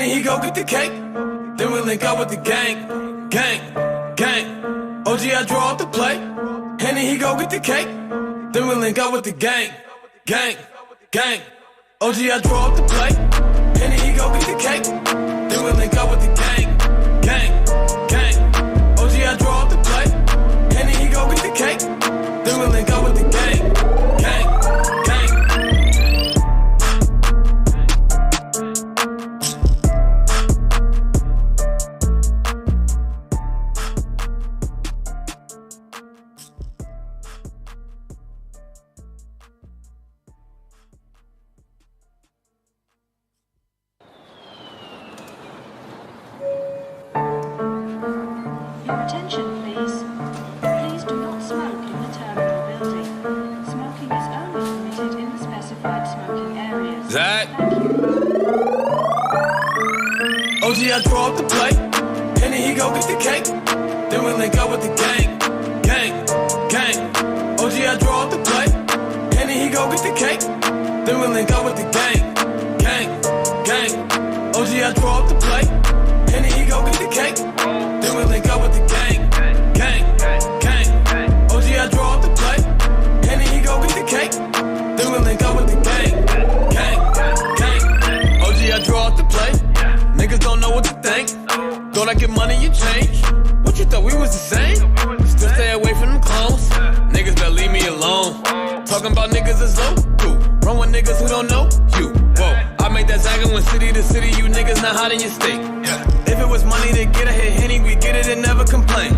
Henny, he go get the cake. Then we link up with the gang. Gang. OG, I draw up the play. Henny, he go get the cake. Then we link up with the gang. Gang. OG, I draw up the play. Henny, he go get the cake. Then we link up with the gang. Gang. OG, I draw up the play. Henny, he go get the cake. Then we link up with the gang. Gang. Attention, please. Please do not smoke in the terminal building. Smoking is only permitted in the specified smoking areas. Zach. OG, I draw up the play. Henny, he go get the cake. Then we link up with the gang. Gang. OG, I draw up the play. Henny, he go get the cake. Then we link up with the gang. Gang. OG, I draw up the play. Henny, he go get the cake. Then we link up with the gang. Gang. OG, I draw up the play. Henny, he go get the cake. Then we link up with the gang. Gang. OG, I draw up the play. Niggas don't know what to think. Thought I get money, you change. What you thought we was the same? Still stay away from them clones. Niggas better leave me alone. Talking about niggas as low. Run with niggas who don't know you. Whoa, I made that zagging when city to city. You niggas not hot in your state. If it was money to get a hit Henny, we get it and never complain.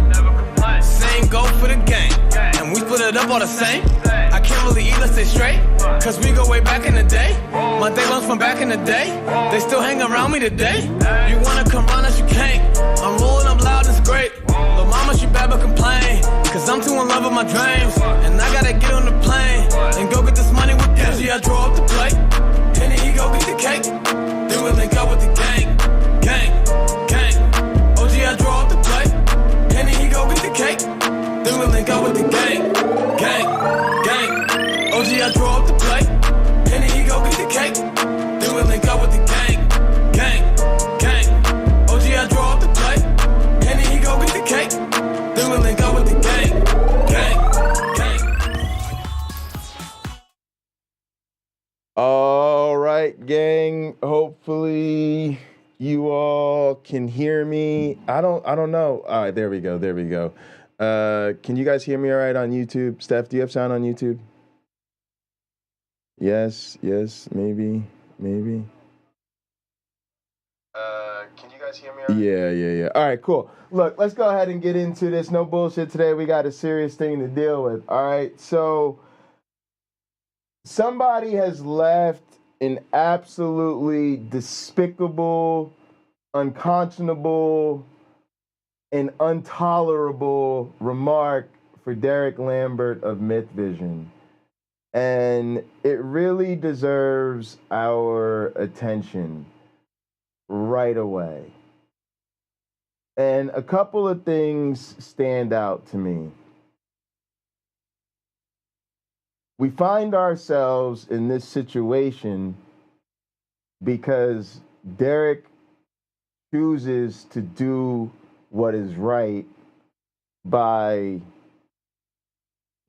Same go for the gang, and we split it up all the same. I can't really eat, let's stay straight, cause we go way back in the day. My day ones from back in the day, they still hang around me today. You wanna come round us, you can't. I'm rolling up loud, it's great. But mama, she bad but complain, cause I'm too in love with my dreams. And I gotta get on the plane, and go get this money with them. I draw up the plate, Henny, he go get the cake. Then we link up with the gang. Gang. OG, I draw up the plate. Henny, he go get the cake. Then we link up with the gang. Gang. OG, I draw up the plate. Henny, he go get the cake. Then we link up with the gang. Gang. OG, I draw up the plate. Henny, he go get the cake. Then we link up with the gang. Gang. All right, gang. Hopefully you all can hear me. I don't know. All right, there we go. Can you guys hear me all right on YouTube? Steph, do you have sound on YouTube? Yes, maybe. Can you guys hear me all right? Yeah. All right, cool. Look, let's go ahead and get into this. No bullshit today. We got a serious thing to deal with. All right, so somebody has left an absolutely despicable, unconscionable, and intolerable remark for Derek Lambert of Mythvision. And it really deserves our attention right away. And a couple of things stand out to me. We find ourselves in this situation because Derek chooses to do what is right by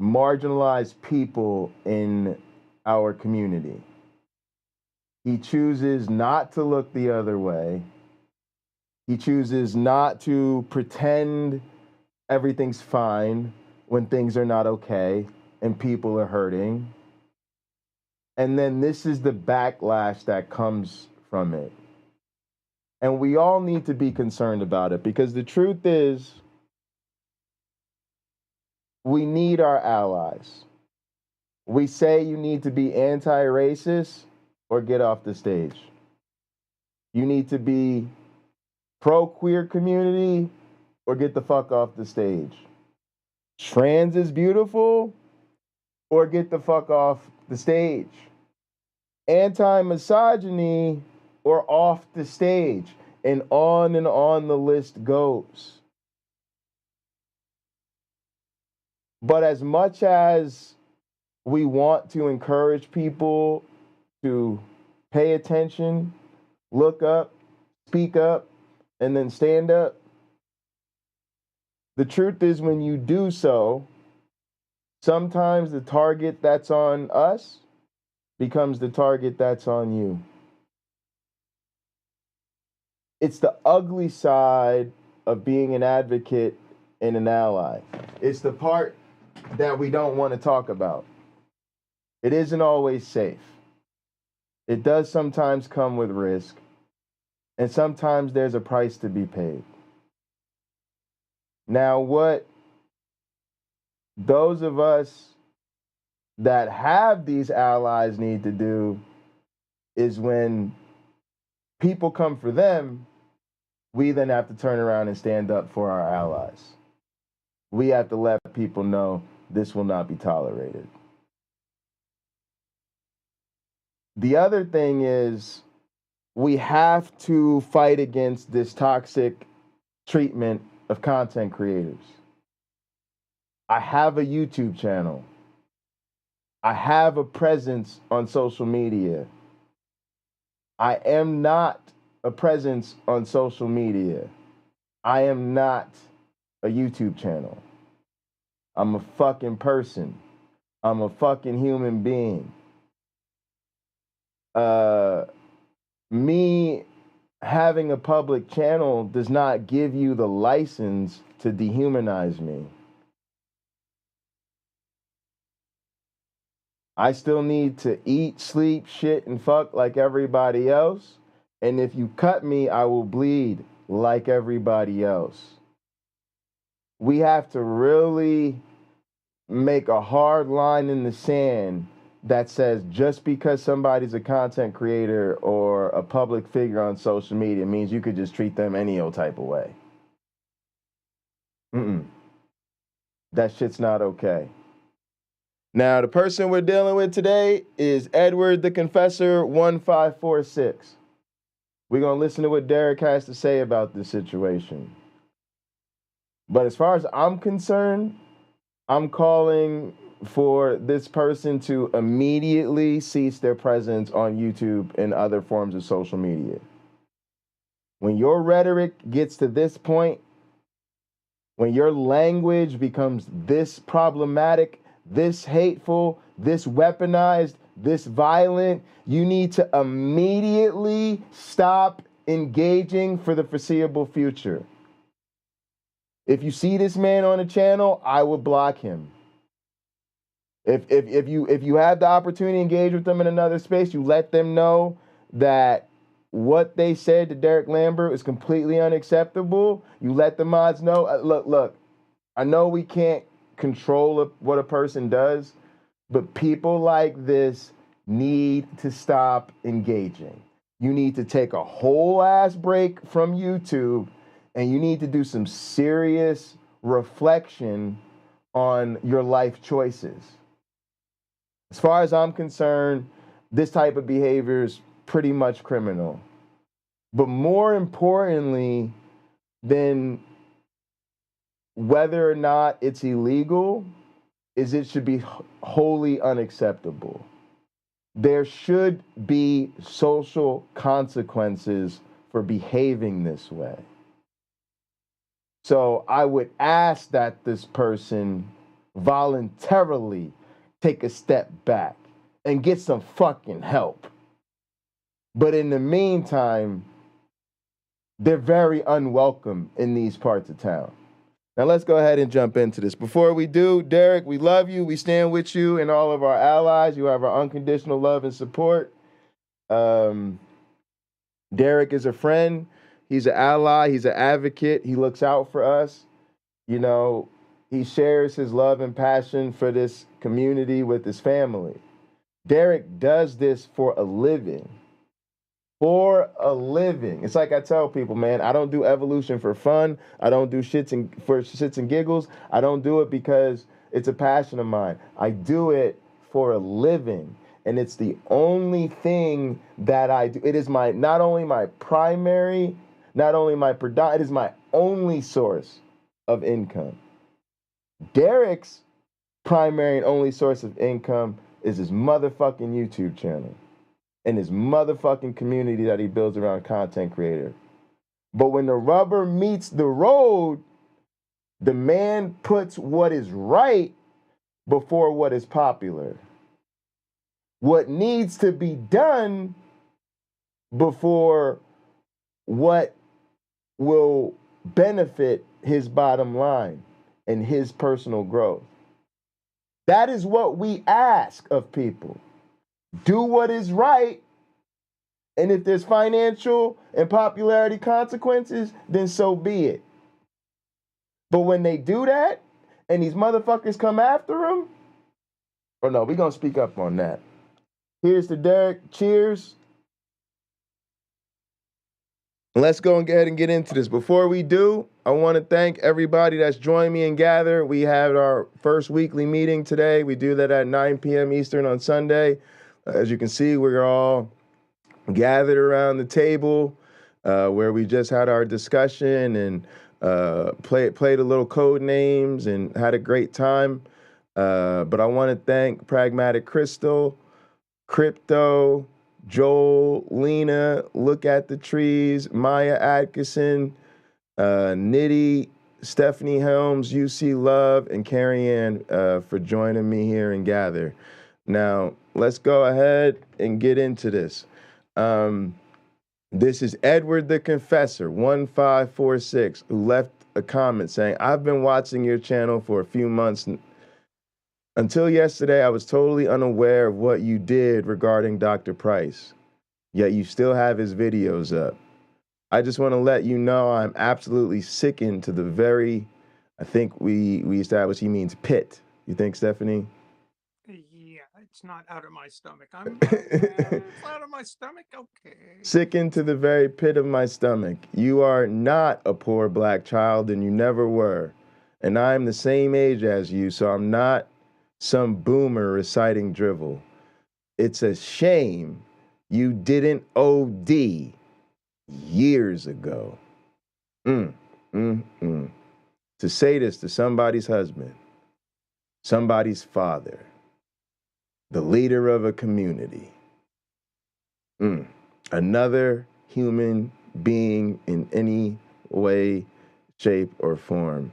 marginalized people in our community. He chooses not to look the other way. He chooses not to pretend everything's fine when things are not okay and people are hurting. And then this is the backlash that comes from it. And we all need to be concerned about it because the truth is, we need our allies. We say you need to be anti-racist or get off the stage. You need to be pro-queer community or get the fuck off the stage. Trans is beautiful or get the fuck off the stage. Anti-misogyny or off the stage. And on the list goes. But as much as we want to encourage people to pay attention, look up, speak up and then stand up. The truth is, when you do so, sometimes the target that's on us becomes the target that's on you. It's the ugly side of being an advocate and an ally. It's the part that we don't want to talk about. It isn't always safe. It does sometimes come with risk, and sometimes there's a price to be paid. Now, what those of us that have these allies need to do is when people come for them, we then have to turn around and stand up for our allies. We have to let people know this will not be tolerated. The other thing is, we have to fight against this toxic treatment of content creators. I have a YouTube channel. I have a presence on social media. I am not a presence on social media. I am not a YouTube channel. I'm a fucking person. I'm a fucking human being. Me having a public channel does not give you the license to dehumanize me. I still need to eat, sleep, shit, and fuck like everybody else. And if you cut me, I will bleed like everybody else. We have to really make a hard line in the sand that says just because somebody's a content creator or a public figure on social media means you could just treat them any old type of way. That shit's not okay. Now, the person we're dealing with today is Edward the Confessor 1546. We're going to listen to what Derek has to say about this situation. But as far as I'm concerned, I'm calling for this person to immediately cease their presence on YouTube and other forms of social media. When your rhetoric gets to this point, when your language becomes this problematic, this hateful, this weaponized, this violent, you need to immediately stop engaging for the foreseeable future. If you see this man on a channel, I would block him. If you have the opportunity to engage with them in another space, you let them know that what they said to Derek Lambert is completely unacceptable. You let the mods know, look, I know we can't control what a person does, but people like this need to stop engaging. You need to take a whole ass break from YouTube, and you need to do some serious reflection on your life choices. As far as I'm concerned, this type of behavior is pretty much criminal. But more importantly than whether or not it's illegal, is it should be wholly unacceptable. There should be social consequences for behaving this way. So I would ask that this person voluntarily take a step back and get some fucking help. But in the meantime, they're very unwelcome in these parts of town. Now let's go ahead and jump into this. Before we do, Derek, we love you. We stand with you and all of our allies. You have our unconditional love and support. Derek is a friend. He's an ally. He's an advocate. He looks out for us. You know, he shares his love and passion for this community with his family. Derek does this for a living. For a living. It's like I tell people, man, I don't do evolution for fun. I don't do for shits and giggles. I don't do it because it's a passion of mine. I do it for a living. And it's the only thing that I do. It is not only my primary, not only my predominant, it is my only source of income. Derek's primary and only source of income is his motherfucking YouTube channel and his motherfucking community that he builds around content creator. But when the rubber meets the road, the man puts what is right before what is popular. What needs to be done before what will benefit his bottom line and his personal growth. That is what we ask of people. Do what is right, and if there's financial and popularity consequences, then so be it. But when they do that, and these motherfuckers come after them, oh no, we're gonna speak up on that. Here's to Derek. Cheers. Let's go and go ahead and get into this. Before we do, I want to thank everybody that's joined me and Gather. We had our first weekly meeting today. We do that at 9 p.m. Eastern on Sunday. As you can see, we're all gathered around the table where we just had our discussion and played a little code names and had a great time. But I want to thank Pragmatic Crystal, Crypto, Joel, Lena, Look at the Trees, Maya Atkinson, Nitty, Stephanie Helms, UC Love, and Carrie Ann for joining me here and Gather. Now, let's go ahead and get into this. This is Edward the Confessor, 1546, who left a comment saying, I've been watching your channel for a few months. Until yesterday, I was totally unaware of what you did regarding Dr. Price, yet you still have his videos up. I just want to let you know I'm absolutely sickened to the very, I think we established he means pit. You think, Stephanie? Yeah, it's not out of my stomach. It's out of my stomach, okay. Sickened to the very pit of my stomach. You are not a poor black child, and you never were. And I'm the same age as you, so I'm not some boomer reciting drivel. It's a shame you didn't OD years ago. To say this to somebody's husband, somebody's father, the leader of a community, another human being in any way, shape, or form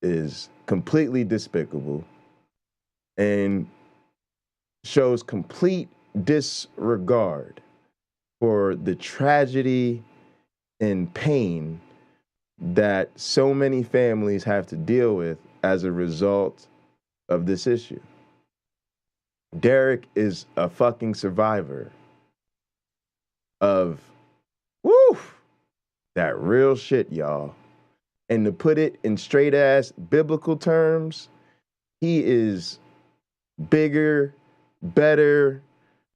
is completely despicable and shows complete disregard for the tragedy and pain that so many families have to deal with as a result of this issue. Derek is a fucking survivor of, that real shit, y'all. And to put it in straight ass biblical terms, he is bigger, better,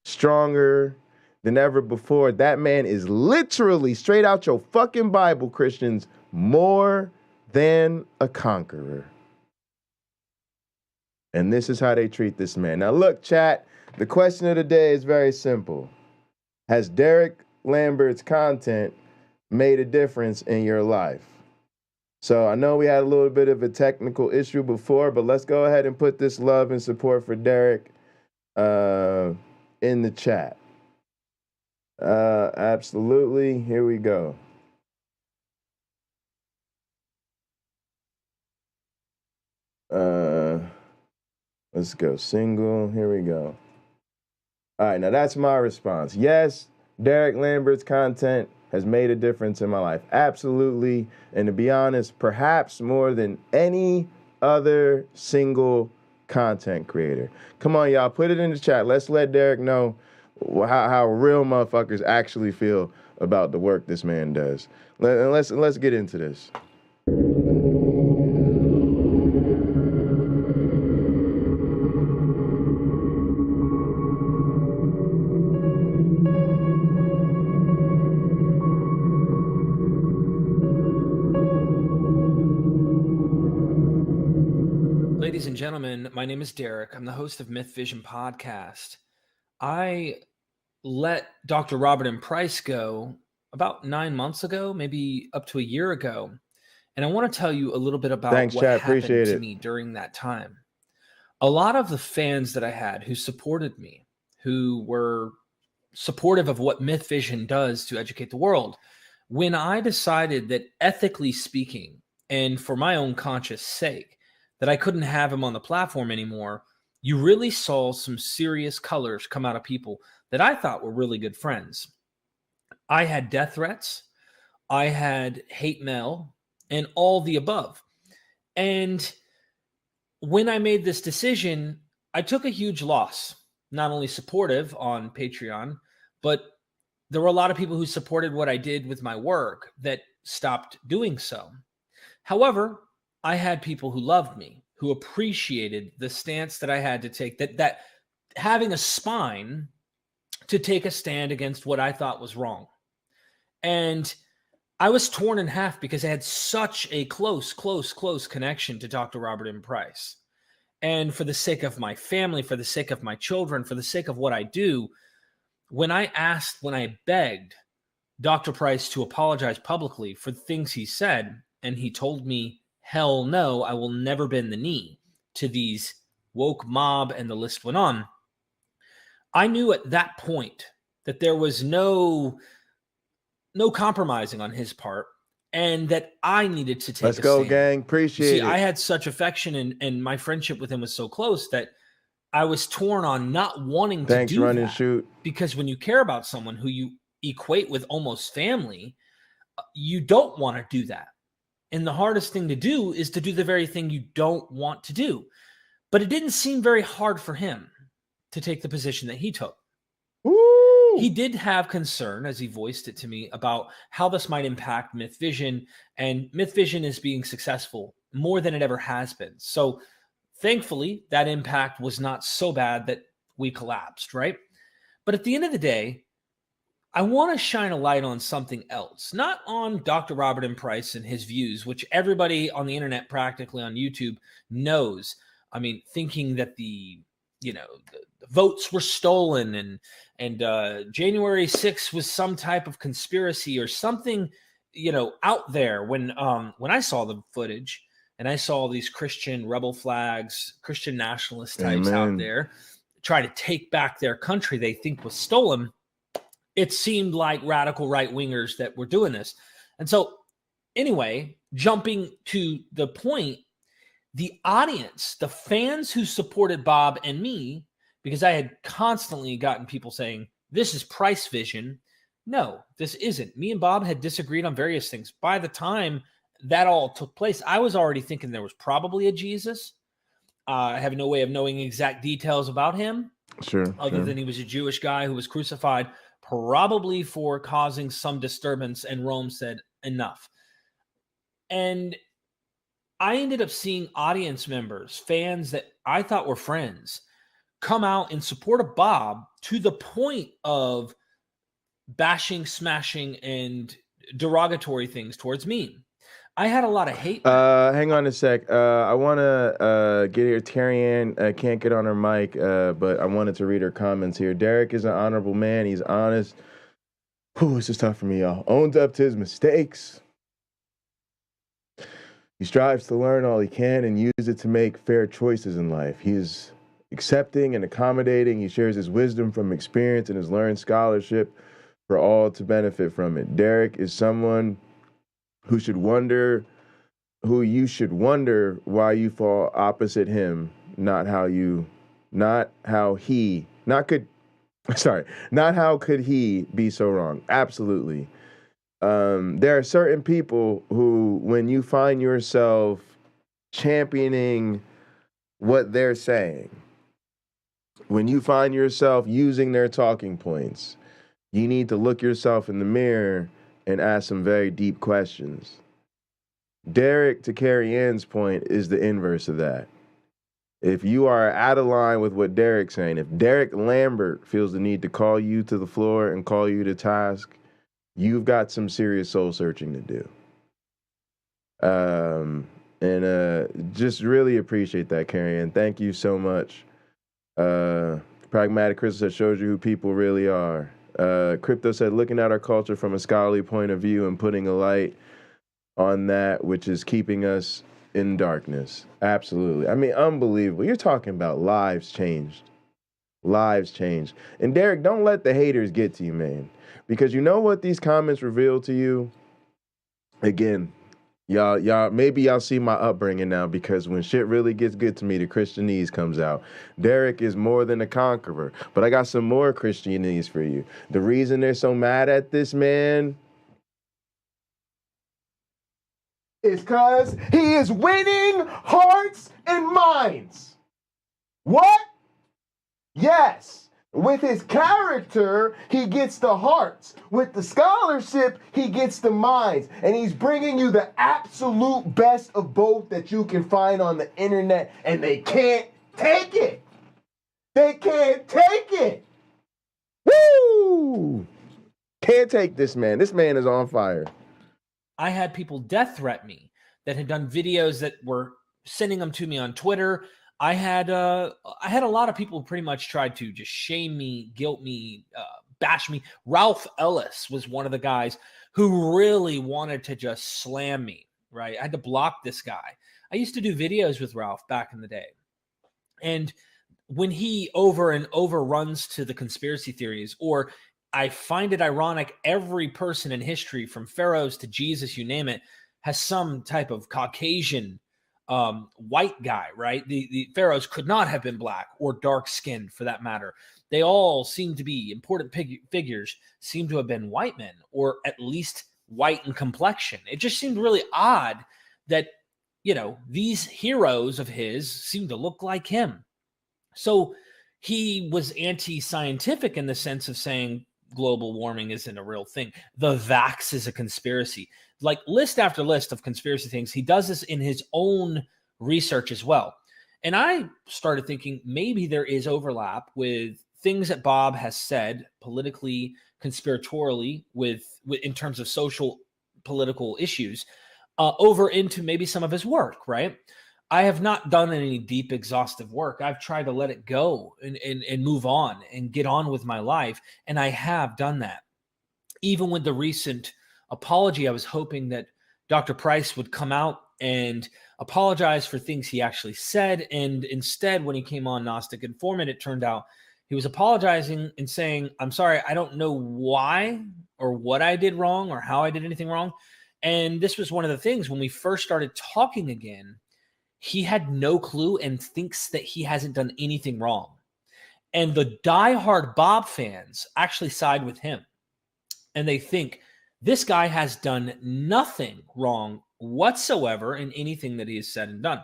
stronger than ever before. That man is literally, straight out your fucking Bible, Christians, more than a conqueror. And this is how they treat this man. Now look, chat, the question of the day is very simple. Has Derek Lambert's content made a difference in your life? So I know we had a little bit of a technical issue before, but let's go ahead and put this love and support for Derek in the chat. Absolutely. Here we go. Let's go single. Here we go. All right, now that's my response. Yes, Derek Lambert's content has made a difference in my life. Absolutely. And to be honest, perhaps more than any other single content creator. Come on, y'all, put it in the chat. Let's let Derek know how real motherfuckers actually feel about the work this man does. Let's get into this. Ladies and gentlemen, my name is Derek. I'm the host of Mythvision podcast. I let Dr. Robert M. Price go about 9 months ago, maybe up to a year ago. And I want to tell you a little bit about what happened to me during that time. A lot of the fans that I had who supported me, who were supportive of what Mythvision does to educate the world, when I decided that ethically speaking, and for my own conscious sake, that I couldn't have him on the platform anymore, you really saw some serious colors come out of people that I thought were really good friends. I had death threats, I had hate mail, and all the above. And when I made this decision, I took a huge loss. Not only supportive on Patreon, but there were a lot of people who supported what I did with my work that stopped doing so. However, I had people who loved me, who appreciated the stance that I had to take, that having a spine to take a stand against what I thought was wrong. And I was torn in half because I had such a close connection to Dr. Robert M. Price. And for the sake of my family, for the sake of my children, for the sake of what I do, when I begged Dr. Price to apologize publicly for the things he said, and he told me, hell no, I will never bend the knee to these woke mob, and the list went on, I knew at that point that there was no compromising on his part, and that I needed to take Let's a go, stand. gang. Appreciate it. I had such affection, and my friendship with him was so close that I was torn on not wanting to do run that. and shoot. Because when you care about someone who you equate with almost family, you don't want to do that. And the hardest thing to do is to do the very thing you don't want to do. But it didn't seem very hard for him to take the position that he took. Woo! He did have concern, as he voiced it to me, about how this might impact Mythvision, and Mythvision is being successful more than it ever has been. So thankfully, that impact was not so bad that we collapsed, right? But at the end of the day, I want to shine a light on something else, not on Dr. Robert M. Price and his views, which everybody on the internet, practically on YouTube, knows. I mean, thinking that the votes were stolen, and January 6th was some type of conspiracy or something, out there. When I saw the footage and I saw these Christian rebel flags, Christian nationalist types out there try to take back their country they think was stolen, it seemed like radical right-wingers that were doing this. And so anyway, jumping to the point, the audience, the fans who supported Bob and me, because I had constantly gotten people saying, this is Price vision. No, this isn't. Me and Bob had disagreed on various things. By the time that all took place, I was already thinking there was probably a Jesus. I have no way of knowing exact details about him. Other than he was a Jewish guy who was crucified, probably for causing some disturbance, and Rome said, enough. And I ended up seeing audience members, fans that I thought were friends, come out in support of Bob to the point of bashing, smashing, and derogatory things towards me. I had a lot of hate. Hang on a sec. I want to get here. Terry Ann can't get on her mic, but I wanted to read her comments here. Derek is an honorable man. He's honest. Whew, this is tough for me, y'all. Owns up to his mistakes. He strives to learn all he can and use it to make fair choices in life. He is accepting and accommodating. He shares his wisdom from experience and has learned scholarship for all to benefit from it. Derek is someone who you should wonder why you fall opposite him, not how could he be so wrong. Absolutely. There are certain people who, when you find yourself championing what they're saying, when you find yourself using their talking points, you need to look yourself in the mirror and ask some very deep questions. Derek, to Carrie Ann's point, is the inverse of that. If you are out of line with what Derek's saying, if Derek Lambert feels the need to call you to the floor and call you to task, you've got some serious soul searching to do. And just really appreciate that, Carrie Ann. Thank you so much. Pragmatic Crystal said, shows you who people really are. Crypto said, looking at our culture from a scholarly point of view and putting a light on that which is keeping us in darkness. Absolutely. I mean, unbelievable. You're talking about lives changed. Lives changed. And Derek, don't let the haters get to you, man. Because you know what these comments reveal to you? again, maybe y'all see my upbringing now, because when shit really gets good to me, the Christianese comes out. Derek is more than a conqueror, but I got some more Christianese for you. The reason they're so mad at this man is because he is winning hearts and minds. What? Yes. With his character, he gets the hearts. With the scholarship, he gets the minds. And he's bringing you the absolute best of both that you can find on the internet, and they can't take it. They can't take it. Woo! Can't take this man. This man is on fire. I had people death threat me that had done videos that were sending them to me on Twitter. I had a lot of people pretty much tried to just shame me, guilt me, bash me. Ralph Ellis was one of the guys who really wanted to just slam me, right? I had to block this guy. I used to do videos with Ralph back in the day. And when he over and over runs to the conspiracy theories, or I find it ironic, every person in history, from pharaohs to Jesus, you name it, has some type of Caucasian white guy, right? The pharaohs could not have been black or dark skinned, for that matter. They all seem to be important figures, seem to have been white men, or at least white in complexion. It just seemed really odd that, you know, these heroes of his seemed to look like him. So he was anti-scientific in the sense of saying global warming isn't a real thing. The vax is a conspiracy. Like list after list of conspiracy things. He does this in his own research as well. And I started thinking maybe there is overlap with things that Bob has said politically, conspiratorially, with in terms of social political issues, over into maybe some of his work, right? I have not done any deep, exhaustive work. I've tried to let it go and move on and get on with my life. And I have done that. Even with the recent apology, I was hoping that Dr. Price would come out and apologize for things he actually said. And instead, when he came on Gnostic Informant, it turned out he was apologizing and saying, I'm sorry, I don't know why or what I did wrong or how I did anything wrong. And this was one of the things when we first started talking again, he had no clue and thinks that he hasn't done anything wrong. And the diehard Bob fans actually side with him. And they think this guy has done nothing wrong whatsoever in anything that he has said and done.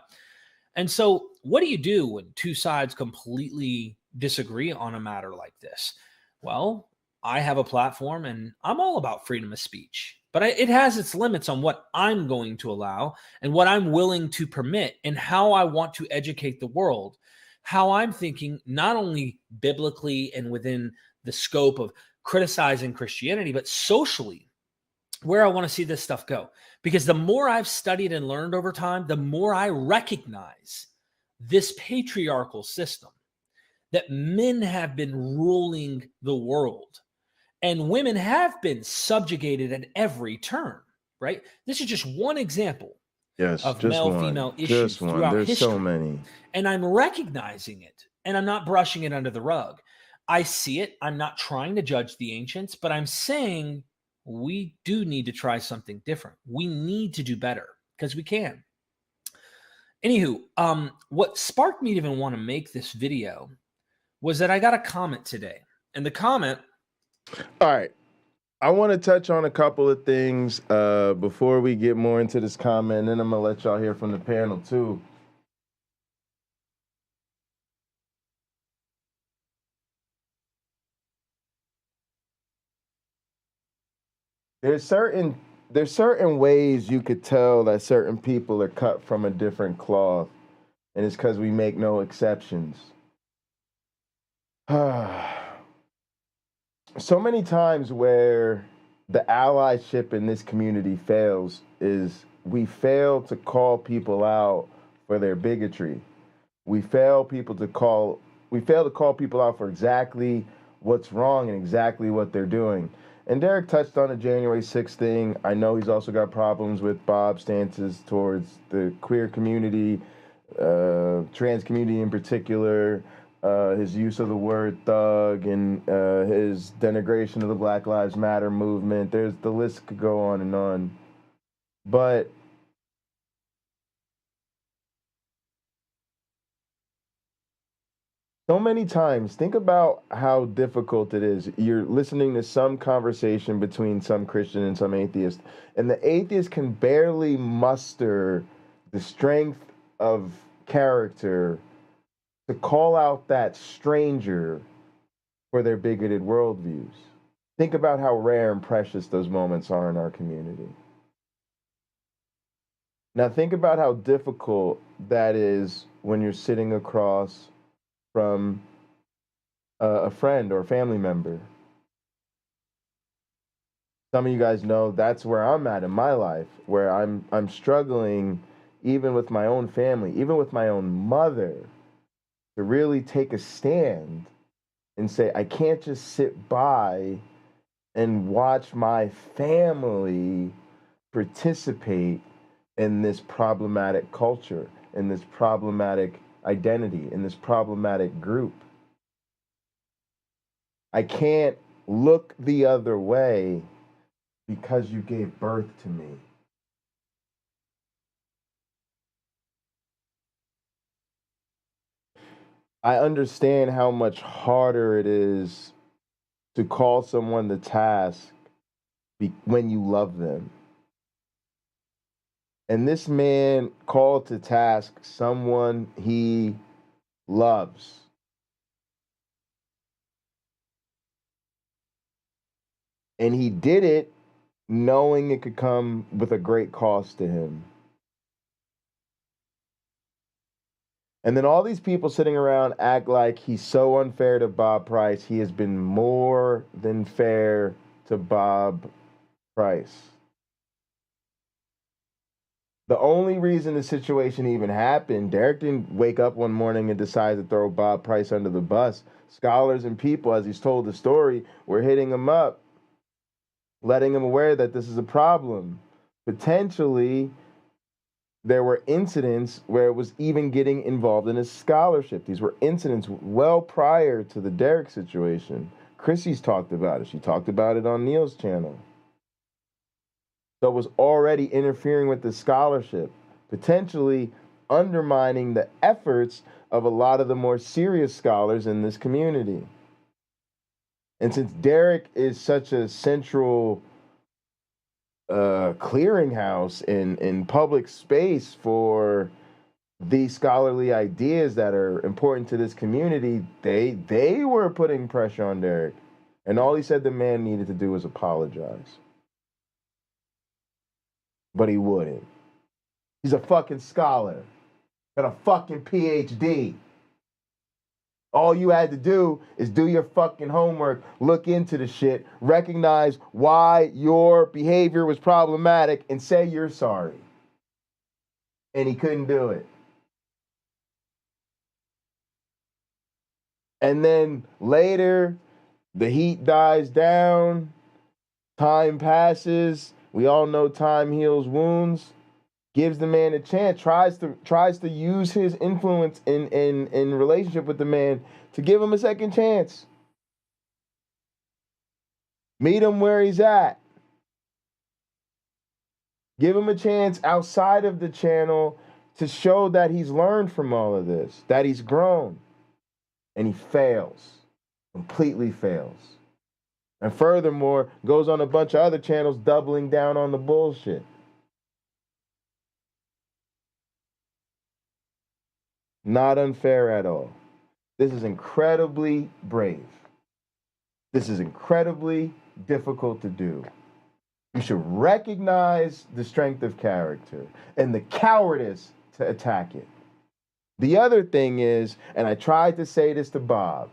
And so what do you do when two sides completely disagree on a matter like this? Well, I have a platform and I'm all about freedom of speech. But it has its limits on what I'm going to allow and what I'm willing to permit and how I want to educate the world, how I'm thinking not only biblically and within the scope of criticizing Christianity, but socially, where I want to see this stuff go. Because the more I've studied and learned over time, the more I recognize this patriarchal system, that men have been ruling the world. And women have been subjugated at every turn, right? This is just one example of male-female issues throughout history. There's so many. And I'm recognizing it, and I'm not brushing it under the rug. I see it. I'm not trying to judge the ancients, but I'm saying we do need to try something different. We need to do better because we can. Anywho, what sparked me to even want to make this video was that I got a comment today. And the comment... All right. I want to touch on a couple of things before we get more into this comment, and then I'm going to let y'all hear from the panel too. There's certain ways you could tell that certain people are cut from a different cloth, and it's because we make no exceptions. So many times where the allyship in this community fails is we fail to call people out for their bigotry. We fail to call people out for exactly what's wrong and exactly what they're doing. And Derek touched on the January 6th thing. I know he's also got problems with Bob's stances towards the queer community, trans community in particular, his use of the word thug, and his denigration of the Black Lives Matter movement. The list could go on and on. But so many times, think about how difficult it is. You're listening to some conversation between some Christian and some atheist, and the atheist can barely muster the strength of character to call out that stranger for their bigoted worldviews. Think about how rare and precious those moments are in our community. Now think about how difficult that is when you're sitting across from a friend or a family member. Some of you guys know that's where I'm at in my life, where I'm struggling even with my own family, even with my own mother, to really take a stand and say, I can't just sit by and watch my family participate in this problematic culture, in this problematic identity, in this problematic group. I can't look the other way because you gave birth to me. I understand how much harder it is to call someone to task when you love them. And this man called to task someone he loves. And he did it knowing it could come with a great cost to him. And then all these people sitting around act like he's so unfair to Bob Price. He has been more than fair to Bob Price. The only reason the situation even happened, Derek didn't wake up one morning and decide to throw Bob Price under the bus. Scholars and people, as he's told the story, were hitting him up, letting him aware that this is a problem. Potentially, there were incidents where it was even getting involved in his scholarship. These were incidents well prior to the Derek situation. Chrissy's talked about it. She talked about it on Neil's channel. So it was already interfering with the scholarship, potentially undermining the efforts of a lot of the more serious scholars in this community. And since Derek is such a central clearinghouse in public space for these scholarly ideas that are important to this community, they were putting pressure on Derek. And all he said the man needed to do was apologize. But he wouldn't. He's a fucking scholar. Got a fucking PhD. All you had to do is do your fucking homework, look into the shit, recognize why your behavior was problematic, and say you're sorry. And he couldn't do it. And then later, the heat dies down, time passes. We all know time heals wounds. Gives the man a chance, tries to use his influence in relationship with the man to give him a second chance. Meet him where he's at. Give him a chance outside of the channel to show that he's learned from all of this, that he's grown. And he fails, completely fails. And furthermore, goes on a bunch of other channels doubling down on the bullshit. Not unfair at all. This is incredibly brave. This is incredibly difficult to do. You should recognize the strength of character and the cowardice to attack it. The other thing is, and I tried to say this to Bob,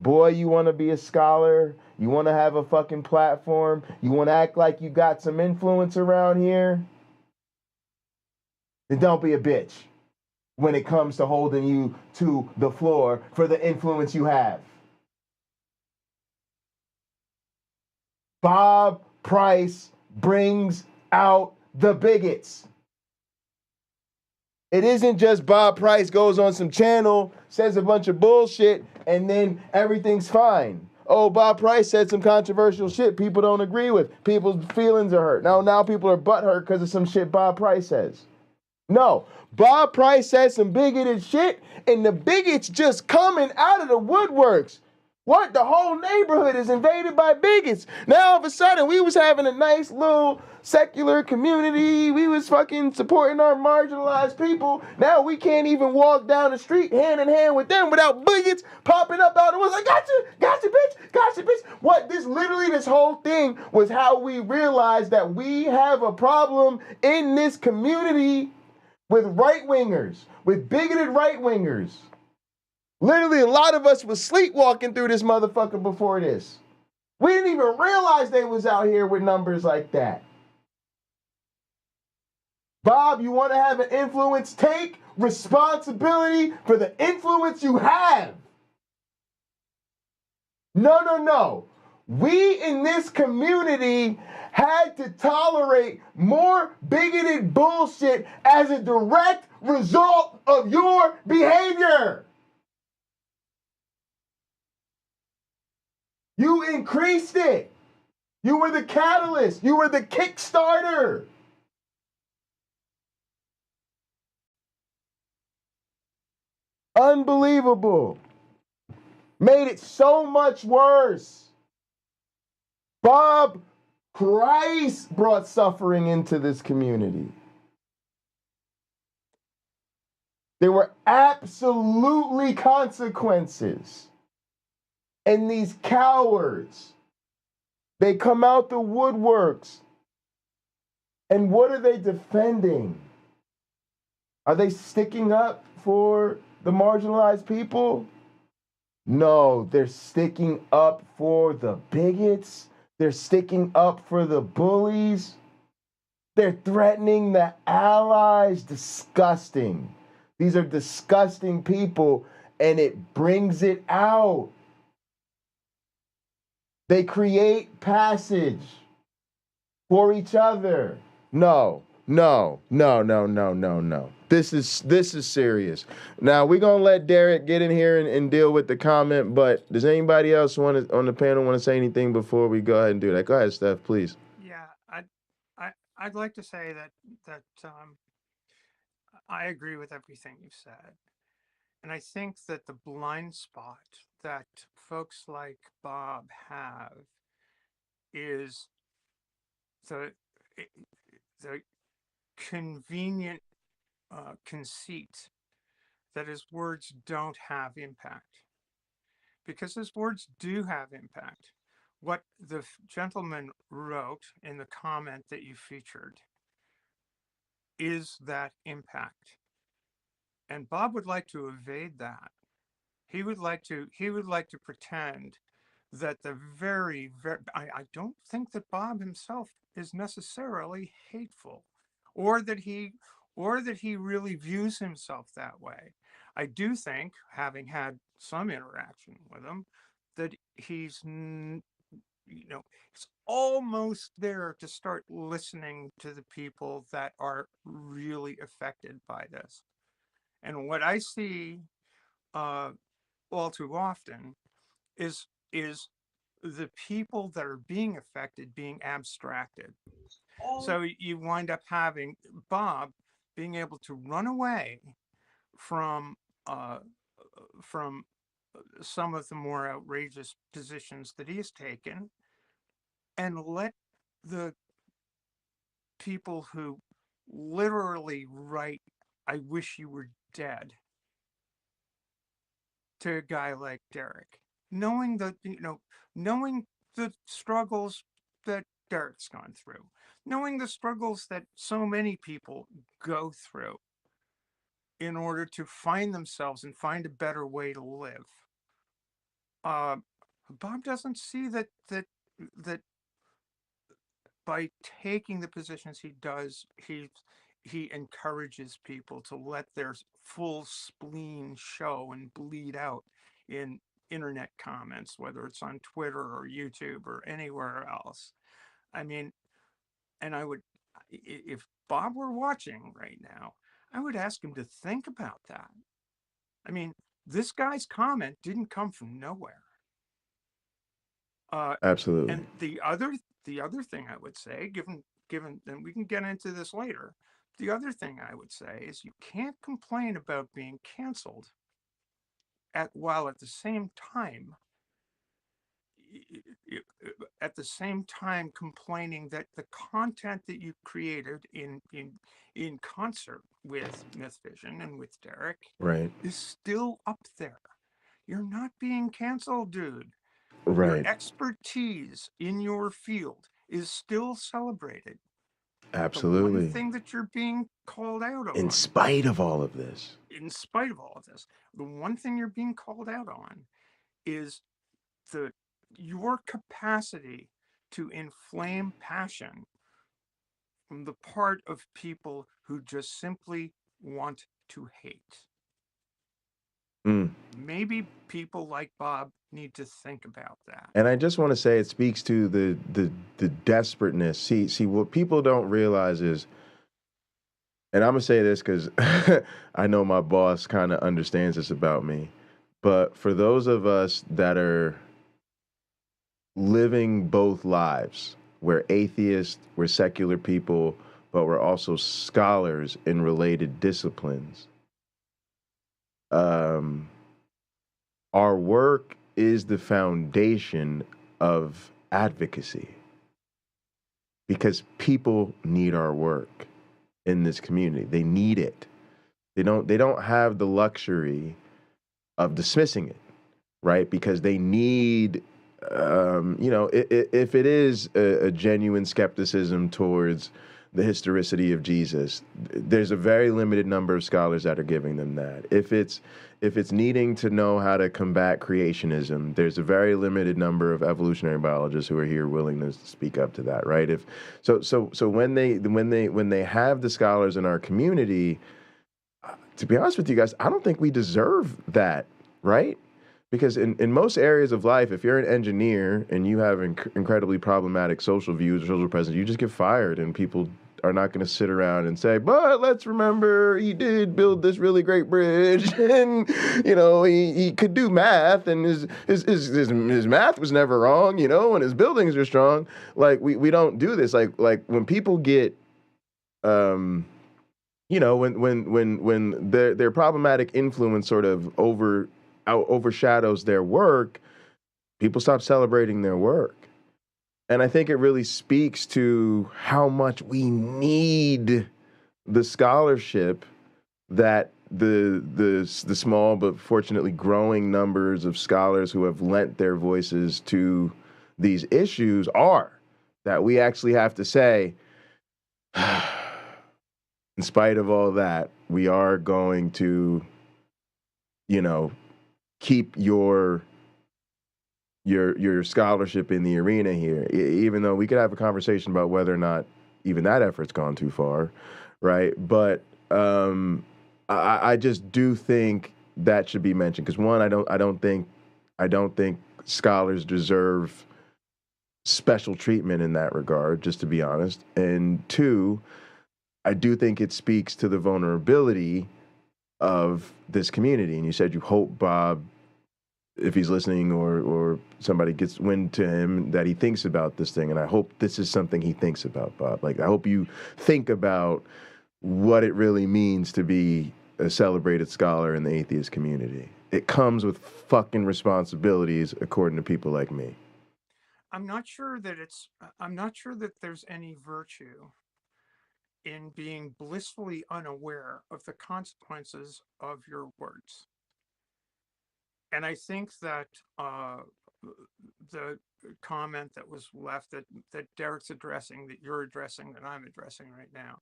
boy, you want to be a scholar? You want to have a fucking platform? You want to act like you got some influence around here? Then don't be a bitch when it comes to holding you to the floor for the influence you have. Bob Price brings out the bigots. It isn't just Bob Price goes on some channel, says a bunch of bullshit, and then everything's fine. Oh, Bob Price said some controversial shit people don't agree with. People's feelings are hurt. Now people are butthurt because of some shit Bob Price says. No, Bob Price said some bigoted shit, and the bigots just coming out of the woodworks. What? The whole neighborhood is invaded by bigots. Now all of a sudden, we was having a nice little secular community. We was fucking supporting our marginalized people. Now we can't even walk down the street hand in hand with them without bigots popping up out of the woods like, gotcha, bitch. What? This whole thing was how we realized that we have a problem in this community with right-wingers, with bigoted right-wingers. Literally, a lot of us was sleepwalking through this motherfucker before this. We didn't even realize they was out here with numbers like that. Bob, you want to have an influence? Take responsibility for the influence you have. No. We in this community had to tolerate more bigoted bullshit as a direct result of your behavior. You increased it. You were the catalyst. You were the Kickstarter. Unbelievable. Made it so much worse. Bob Price brought suffering into this community. There were absolutely consequences. And these cowards, they come out the woodworks. And what are they defending? Are they sticking up for the marginalized people? No, they're sticking up for the bigots. They're sticking up for the bullies. They're threatening the allies. Disgusting. These are disgusting people, and it brings it out. They create passage for each other. No. This is serious. Now we're gonna let Derek get in here and deal with the comment. But does anybody else on the panel want to say anything before we go ahead and do that? Go ahead, Steph, please. Yeah, I'd like to say that I agree with everything you said, and I think that the blind spot that folks like Bob have is the convenient conceit that his words don't have impact, because his words do have impact. What the gentleman wrote in the comment that you featured is that impact, and Bob would like to evade that. He would like to pretend that the very I don't think that Bob himself is necessarily hateful, or that he really views himself that way. I do think, having had some interaction with him, that he's almost there to start listening to the people that are really affected by this. And what I see all too often is the people that are being affected being abstracted. So you wind up having Bob being able to run away from some of the more outrageous positions that he has taken, and let the people who literally write, "I wish you were dead," to a guy like Derek, knowing the struggles that Derek's gone through, knowing the struggles that so many people go through in order to find themselves and find a better way to live. Bob doesn't see that by taking the positions he does, he encourages people to let their full spleen show and bleed out in internet comments, whether it's on Twitter or YouTube or anywhere else. I mean, and I would, if Bob were watching right now, I would ask him to think about that. I mean, this guy's comment didn't come from nowhere. Absolutely. And the other thing I would say, given, and we can get into this later, the other thing I would say is you can't complain about being canceled while at the same time complaining that the content that you created in concert with Mythvision and with Derek Right. is still up there. You're not being canceled, dude. Your Right. expertise in your field is still celebrated. The one Absolutely. thing that you're being called out In on, spite of all of this. in spite of all of this, the one thing you're being called out on is your capacity to inflame passion from the part of people who just simply want to hate. Mm. Maybe people like Bob need to think about that. And I just want to say it speaks to the desperateness. See, what people don't realize is, and I'm gonna say this because I know my boss kind of understands this about me, but for those of us that are living both lives, we're atheists, we're secular people, but we're also scholars in related disciplines. Our work is the foundation of advocacy because people need our work in this community. They need it. They don't have the luxury of dismissing it, right? Because they need, if it is a genuine skepticism towards the historicity of Jesus, there's a very limited number of scholars that are giving them that. If it's needing to know how to combat creationism, there's a very limited number of evolutionary biologists who are here willing to speak up to that, right? So when they have the scholars in our community, to be honest with you guys, I don't think we deserve that, right? Because in most areas of life, if you're an engineer and you have incredibly problematic social views or social presence, you just get fired, and people are not going to sit around and say, but let's remember he did build this really great bridge, and he could do math, and his math was never wrong, and his buildings are strong. Like we don't do this. Like when people get when their problematic influence sort of overshadows their work, people stop celebrating their work. And I think it really speaks to how much we need the scholarship that the small but fortunately growing numbers of scholars who have lent their voices to these issues are. That we actually have to say, in spite of all that, we are going to, keep your scholarship in the arena here, even though we could have a conversation about whether or not even that effort's gone too far, right? But I just do think that should be mentioned because one, I don't think scholars deserve special treatment in that regard, just to be honest. And two, I do think it speaks to the vulnerability of this community. And you said you hope Bob, if he's listening or somebody gets wind to him, that he thinks about this thing. And I hope this is something he thinks about, Bob. Like, I hope you think about what it really means to be a celebrated scholar in the atheist community. It comes with fucking responsibilities, according to people like me. I'm not sure that there's any virtue in being blissfully unaware of the consequences of your words. And I think that the comment that was left that Derek's addressing, that you're addressing, that I'm addressing right now,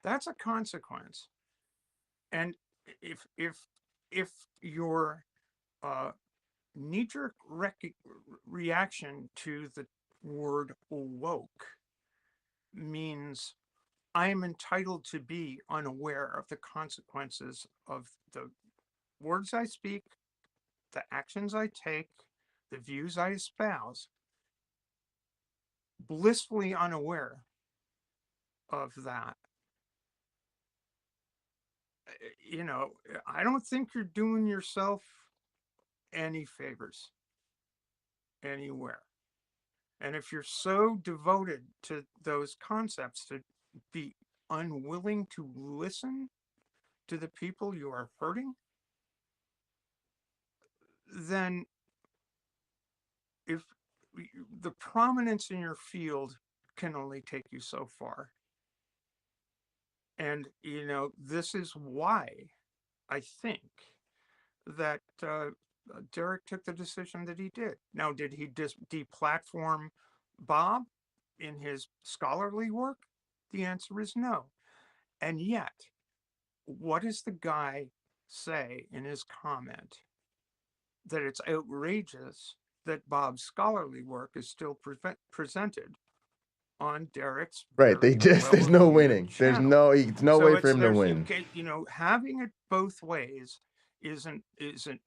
that's a consequence. And if your knee-jerk reaction to the word woke means I am entitled to be unaware of the consequences of the words I speak, the actions I take, the views I espouse, blissfully unaware of that. I don't think you're doing yourself any favors anywhere. And if you're so devoted to those concepts to be unwilling to listen to the people you are hurting, then if the prominence in your field can only take you so far. And, this is why I think that Derek took the decision that he did. Now, did he deplatform Bob in his scholarly work? The answer is no. And yet, what does the guy say in his comment? That it's outrageous that Bob's scholarly work is still presented on Derek's Right. They just there's no winning. There's no way for him to win. Having it both ways isn't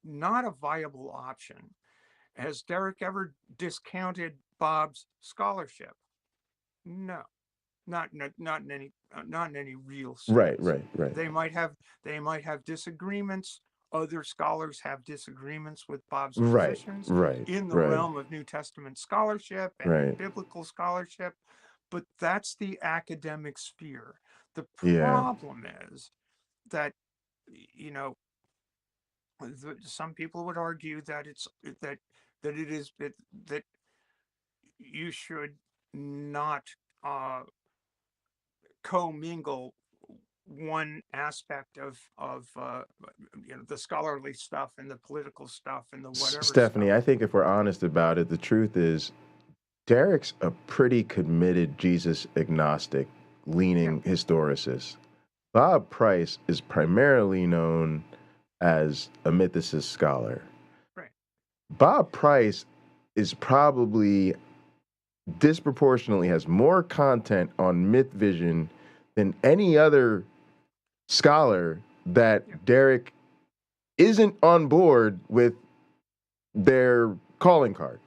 not a viable option. Has Derek ever discounted Bob's scholarship? No, not in any real sense. Right. They might have disagreements. Other scholars have disagreements with Bob's positions in the realm of New Testament scholarship and biblical scholarship, but that's the academic sphere. The problem is that, some people would argue that that you should not commingle one aspect of the scholarly stuff and the political stuff and the whatever Stephanie, stuff. I think if we're honest about it, the truth is Derek's a pretty committed Jesus agnostic leaning historicist. Bob Price is primarily known as a mythicist scholar. Right. Bob Price is probably disproportionately has more content on Mythvision than any other scholar that Derek isn't on board with their calling card.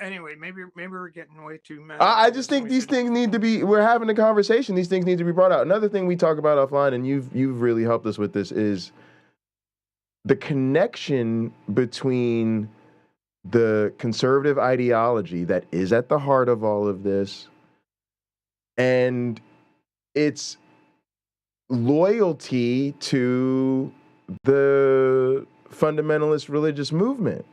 Anyway, maybe we're getting way too mad. I just think these things need to be, we're having a conversation. These things need to be brought out. Another thing we talk about offline, and you've really helped us with this, is the connection between the conservative ideology that is at the heart of all of this and its loyalty to the fundamentalist religious movement.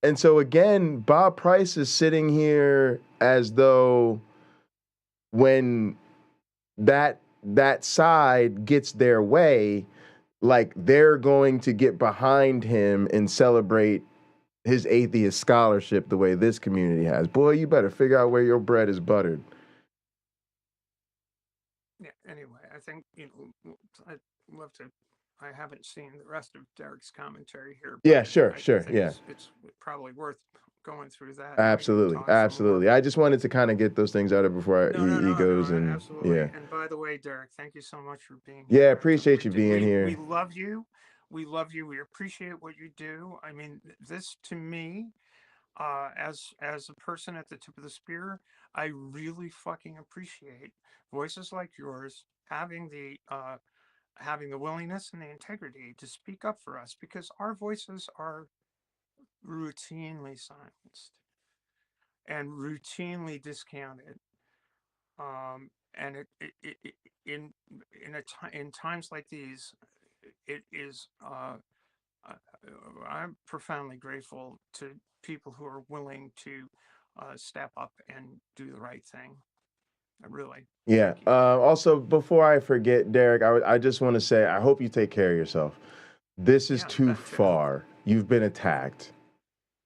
And so again, Bob Price is sitting here as though when that side gets their way, like they're going to get behind him and celebrate his atheist scholarship the way this community has. Boy, you better figure out where your bread is buttered. Yeah, anyway, I think, I'd love to. I haven't seen the rest of Derek's commentary here. Yeah, sure. Yeah. It's probably worth going through that. Absolutely. I just wanted to kind of get those things out of before he goes. And absolutely. Yeah. And by the way, Derek, thank you so much for being here. Yeah, appreciate you being here. We love you. We love you. We appreciate what you do. I mean, this to me, as a person at the tip of the spear, I really fucking appreciate voices like yours having the willingness and the integrity to speak up for us, because our voices are routinely silenced and routinely discounted. And in times like these, it is. I'm profoundly grateful to people who are willing to step up and do the right thing. Really. Yeah. Also, before I forget, Derek, I just want to say, I hope you take care of yourself. This is too far. You've been attacked.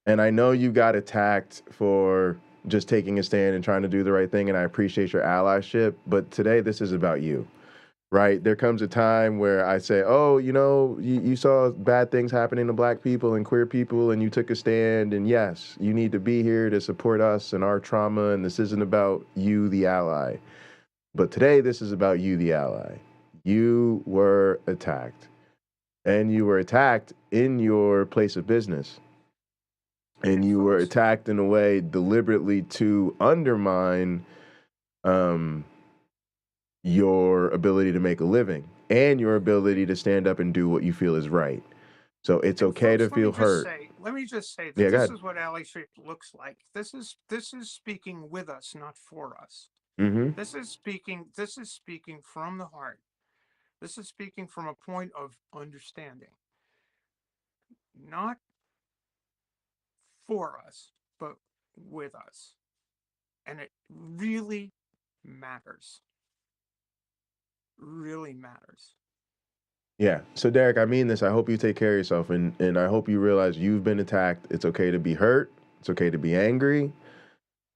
And I know you got attacked for just taking a stand and trying to do the right thing, and I appreciate your allyship. But today, this is about you, right? There comes a time where I say, oh, you saw bad things happening to Black people and queer people, and you took a stand, and yes, you need to be here to support us and our trauma, and this isn't about you, the ally. But today, this is about you, the ally. You were attacked, and you were attacked in your place of business. And you were attacked in a way deliberately to undermine your ability to make a living and your ability to stand up and do what you feel is right. So it's And okay folks, to feel hurt. let me just say that Yeah, go this ahead. is what ally shape looks like. This is speaking with us, not for us. Mm-hmm. This is speaking from the heart. This is speaking from a point of understanding, not for us, but with us. And it really matters. Really matters. Yeah. So Derek, I mean this. I hope you take care of yourself, and I hope you realize you've been attacked. It's okay to be hurt. It's okay to be angry.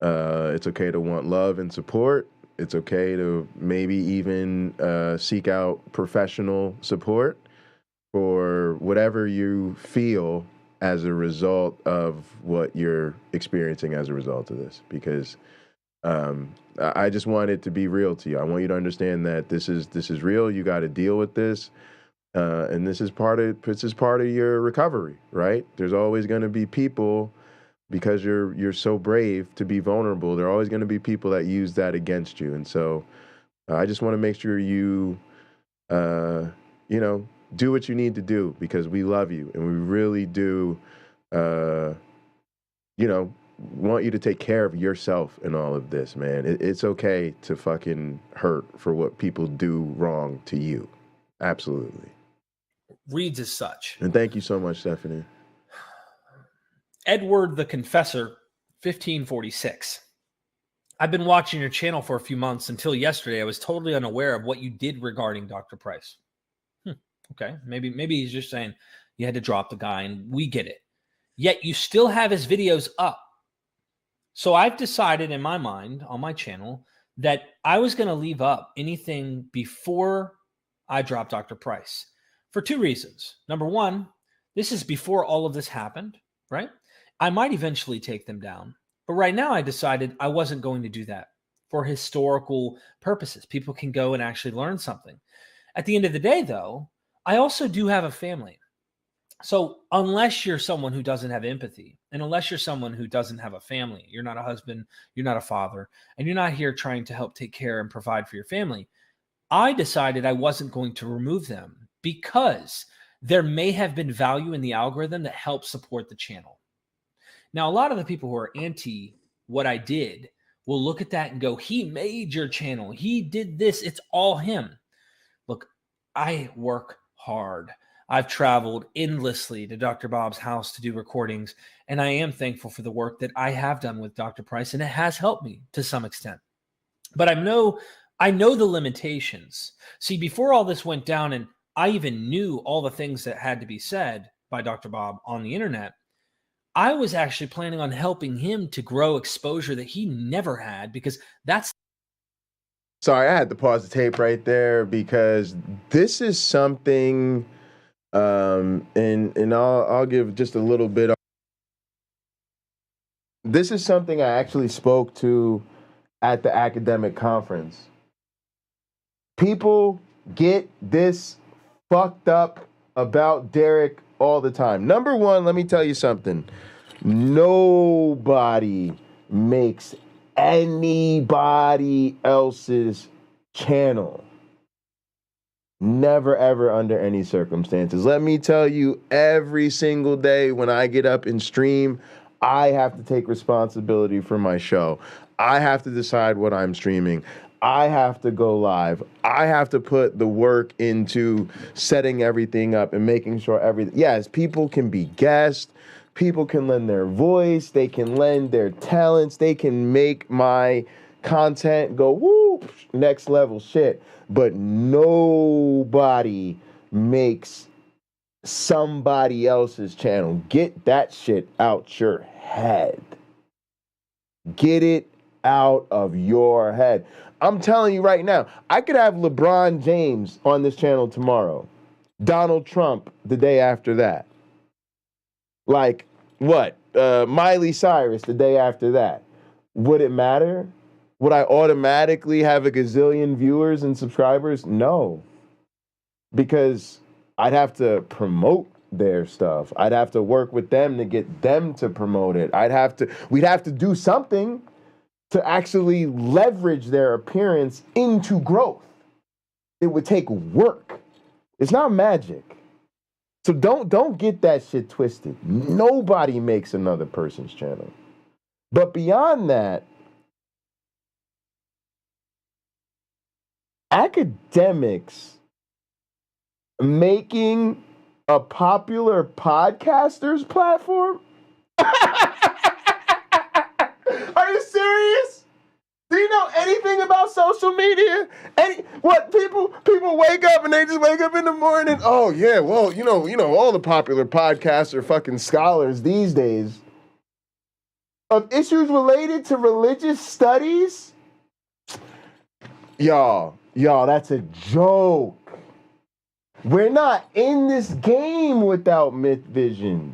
It's okay to want love and support. It's okay to maybe even seek out professional support for whatever you feel as a result of what you're experiencing as a result of this. Because I just want it to be real to you. I want you to understand that this is real. You got to deal with this. And this is part of your recovery, right? There's always going to be people, because you're so brave to be vulnerable. There are always going to be people that use that against you, and so I just want to make sure you, do what you need to do, because we love you and we really do, want you to take care of yourself in all of this, man. It's okay to fucking hurt for what people do wrong to you. Absolutely. Reads as such. And thank you so much, Stephanie. Edward the Confessor, 1546. I've been watching your channel for a few months. Until yesterday, I was totally unaware of what you did regarding Dr. Price. Okay, maybe he's just saying you had to drop the guy, and we get it. Yet you still have his videos up. So I've decided in my mind on my channel that I was going to leave up anything before I drop Dr. Price for two reasons. Number one, this is before all of this happened, right? I might eventually take them down. But right now I decided I wasn't going to do that for historical purposes. People can go and actually learn something. At the end of the day, though, I also do have a family. So unless you're someone who doesn't have empathy, and unless you're someone who doesn't have a family, you're not a husband, you're not a father, and you're not here trying to help take care and provide for your family, I decided I wasn't going to remove them because there may have been value in the algorithm that helps support the channel. Now, a lot of the people who are anti what I did will look at that and go, he made your channel. He did this. It's all him. Look, I work hard. I've traveled endlessly to Dr. Bob's house to do recordings, and I am thankful for the work that I have done with Dr. Price, and it has helped me to some extent. But I know the limitations. See, before all this went down, and I even knew all the things that had to be said by Dr. Bob on the internet, I was actually planning on helping him to grow exposure that he never had, because that's... Sorry, I had to pause the tape right there because this is something, and I'll give just a little bit of... This is something I actually spoke to at the academic conference. People get this fucked up about Derek all the time. Number one, let me tell you something. Nobody makes anybody else's channel. Never, ever, under any circumstances. Let me tell you, every single day when I get up and stream, I have to take responsibility for my show. I have to decide what I'm streaming. I have to go live. I have to put the work into setting everything up and making sure everything... Yes, people can be guests. People can lend their voice. They can lend their talents. They can make my content go, woo, next level shit. But nobody makes somebody else's channel. Get that shit out your head. Get it out of your head. I'm telling you right now, I could have LeBron James on this channel tomorrow. Donald Trump the day after that. Like, what? Miley Cyrus the day after that. Would it matter? Would I automatically have a gazillion viewers and subscribers? No. Because I'd have to promote their stuff. I'd have to work with them to get them to promote it. We'd have to do something to actually leverage their appearance into growth. It would take work. It's not magic. So don't get that shit twisted. Nobody makes another person's channel. But beyond that, academics making a popular podcaster's platform? Are you serious? Do you know anything about social media? People wake up and they just wake up in the morning. Oh yeah, well, you know, all the popular podcasts are fucking scholars these days of issues related to religious studies. Y'all, that's a joke. We're not in this game without Mythvision.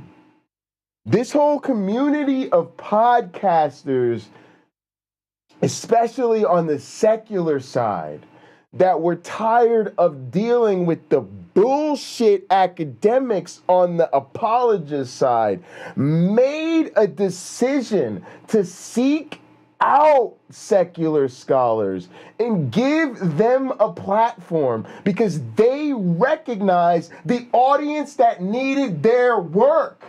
This whole community of podcasters, especially on the secular side, that we're tired of dealing with the bullshit academics on the apologist side, made a decision to seek out secular scholars and give them a platform because they recognize the audience that needed their work.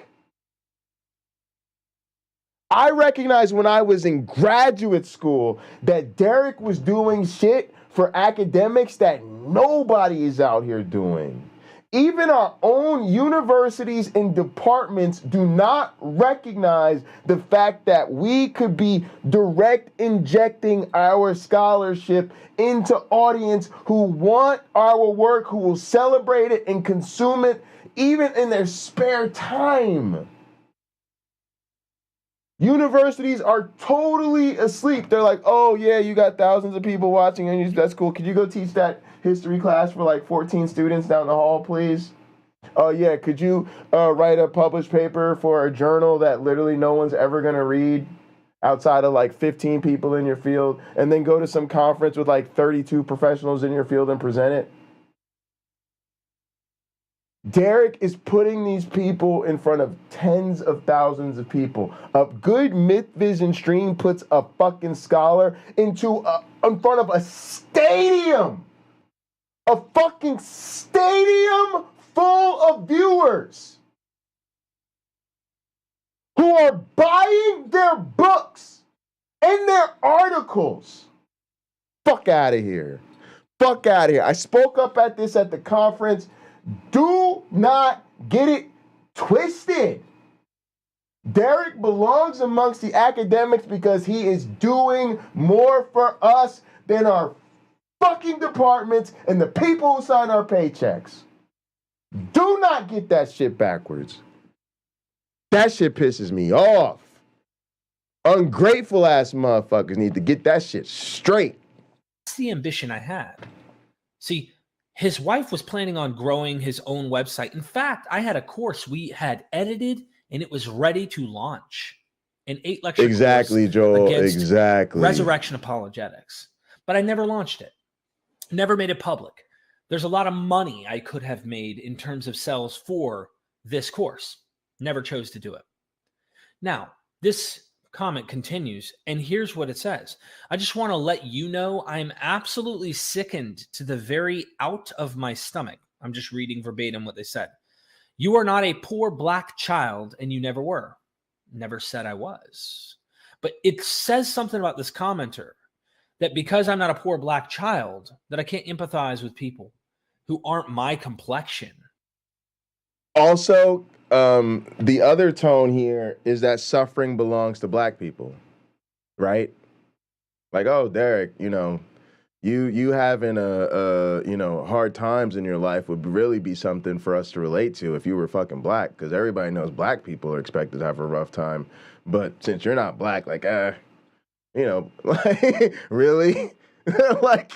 I recognized when I was in graduate school that Derek was doing shit for academics that nobody is out here doing. Even our own universities and departments do not recognize the fact that we could be direct injecting our scholarship into audience who want our work, who will celebrate it and consume it even in their spare time. Universities are totally asleep. They're like, oh yeah, you got thousands of people watching and that's cool. Could you go teach that history class for like 14 students down the hall, please? Oh yeah, could you write a published paper for a journal that literally no one's ever gonna read outside of like 15 people in your field, and then go to some conference with like 32 professionals in your field and present it? Derek is putting these people in front of tens of thousands of people. A good Mythvision stream puts a fucking scholar in front of a stadium. A fucking stadium full of viewers who are buying their books and their articles. Fuck out of here. Fuck out of here. I spoke up at the conference. Do not get it twisted. Derek belongs amongst the academics because he is doing more for us than our fucking departments and the people who sign our paychecks. Do not get that shit backwards. That shit pisses me off. Ungrateful ass motherfuckers need to get that shit straight. That's the ambition I had. See, his wife was planning on growing his own website. In fact, I had a course we had edited and it was ready to launch. An 8-lecture Exactly, course Joel. against Exactly. resurrection apologetics. But I never launched it. Never made it public. There's a lot of money I could have made in terms of sales for this course. Never chose to do it. Now, this comment continues, and here's what it says. I just want to let you know I'm absolutely sickened to the very out of my stomach. I'm just reading verbatim what they said. You are not a poor black child, and you never were. Never said I was. But it says something about this commenter that because I'm not a poor black child, that I can't empathize with people who aren't my complexion. Also, the other tone here is that suffering belongs to black people, right? Like, oh, Derek, you having hard times in your life would really be something for us to relate to if you were fucking black, because everybody knows black people are expected to have a rough time. But since you're not black, like, like, really? Like,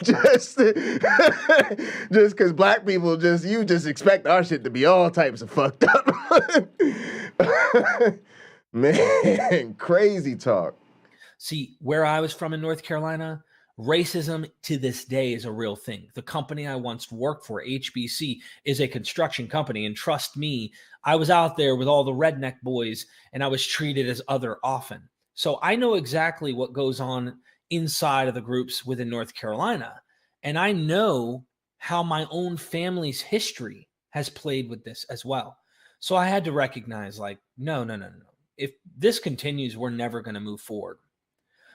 just because black people you just expect our shit to be all types of fucked up. Man, crazy talk. See, where I was from in North Carolina, racism to this day is a real thing. The company I once worked for, HBC, is a construction company. And trust me, I was out there with all the redneck boys and I was treated as other often. So I know exactly what goes on inside of the groups within North Carolina. And I know how my own family's history has played with this as well. So I had to recognize, like, no. If this continues, we're never going to move forward.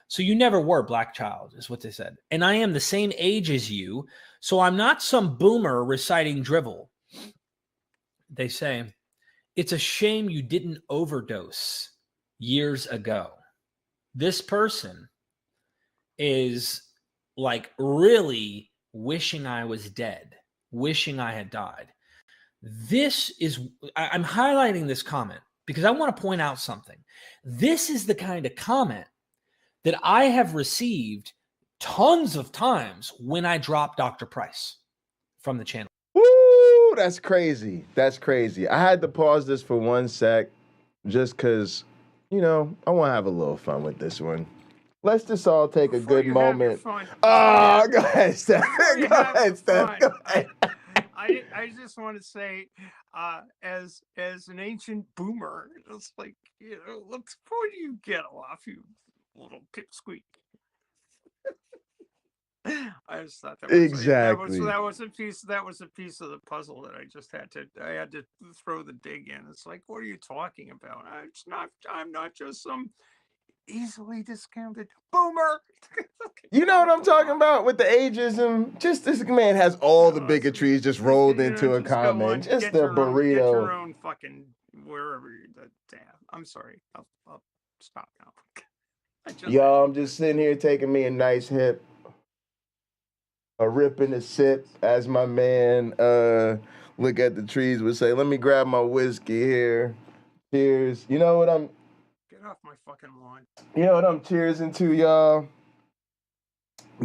So you never were black child, is what they said. And I am the same age as you, so I'm not some boomer reciting drivel. They say, it's a shame you didn't overdose years ago. This person is like really wishing I was dead, wishing I had died. I'm highlighting this comment because I want to point out something. This is the kind of comment that I have received tons of times when I drop Dr. Price from the channel. Woo, that's crazy. That's crazy. I had to pause this for 1 sec just because, I want to have a little fun with this one. Let's just all take a good moment. Oh, go ahead, Steph. Go ahead, Steph. Go ahead. I just want to say, as an ancient boomer, it's like, before you get off, you little pipsqueak. I just thought that was exactly. that was a piece of the puzzle that I had to throw the dig in. It's like, what are you talking about? I'm not just some easily discounted boomer. You know what I'm talking about with the ageism? Just this man has all the bigotries just rolled into a comment. Just the burrito. Get your own fucking wherever you're. I'm sorry. I'll stop now. I'm just sitting here taking me a nice hip, a rip and a sip, as my man look at the trees would say. Let me grab my whiskey here. Cheers. You know what I'm. Get off my fucking lawn. You know what I'm cheersing to, y'all?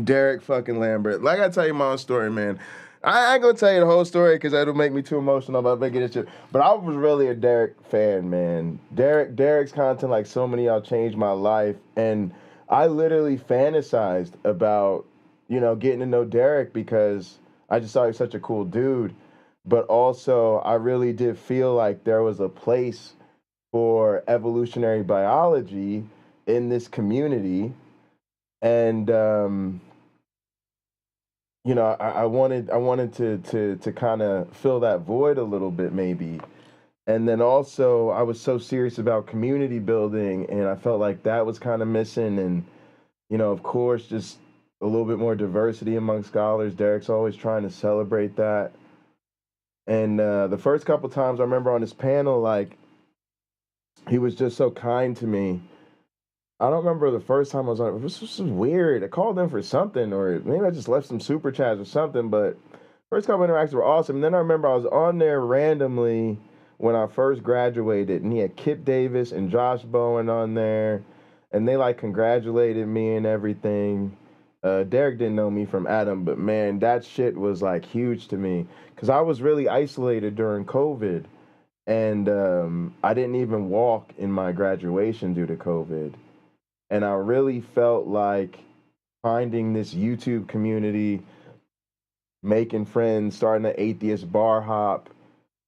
Derek fucking Lambert. Like I tell you my own story, man. I ain't gonna tell you the whole story because that'll make me too emotional about making this shit. But I was really a Derek fan, man. Derek's content, like so many of y'all, changed my life. And I literally fantasized about, getting to know Derek because I just thought he was such a cool dude. But also, I really did feel like there was a place for evolutionary biology in this community. And I wanted to kind of fill that void a little bit, maybe. And then also I was so serious about community building, and I felt like that was kind of missing. And of course, just a little bit more diversity among scholars. Derek's always trying to celebrate that. And the first couple times I remember on his panel, like, he was just so kind to me. I don't remember the first time I was on. This was weird. I called in for something, or maybe I just left some super chats or something. But first couple interactions were awesome. And then I remember I was on there randomly when I first graduated, and he had Kip Davis and Josh Bowen on there, and they like congratulated me and everything. Derek didn't know me from Adam, but man, that shit was like huge to me because I was really isolated during COVID, and I didn't even walk in my graduation due to COVID. And I really felt like finding this YouTube community, making friends, starting an atheist bar hop,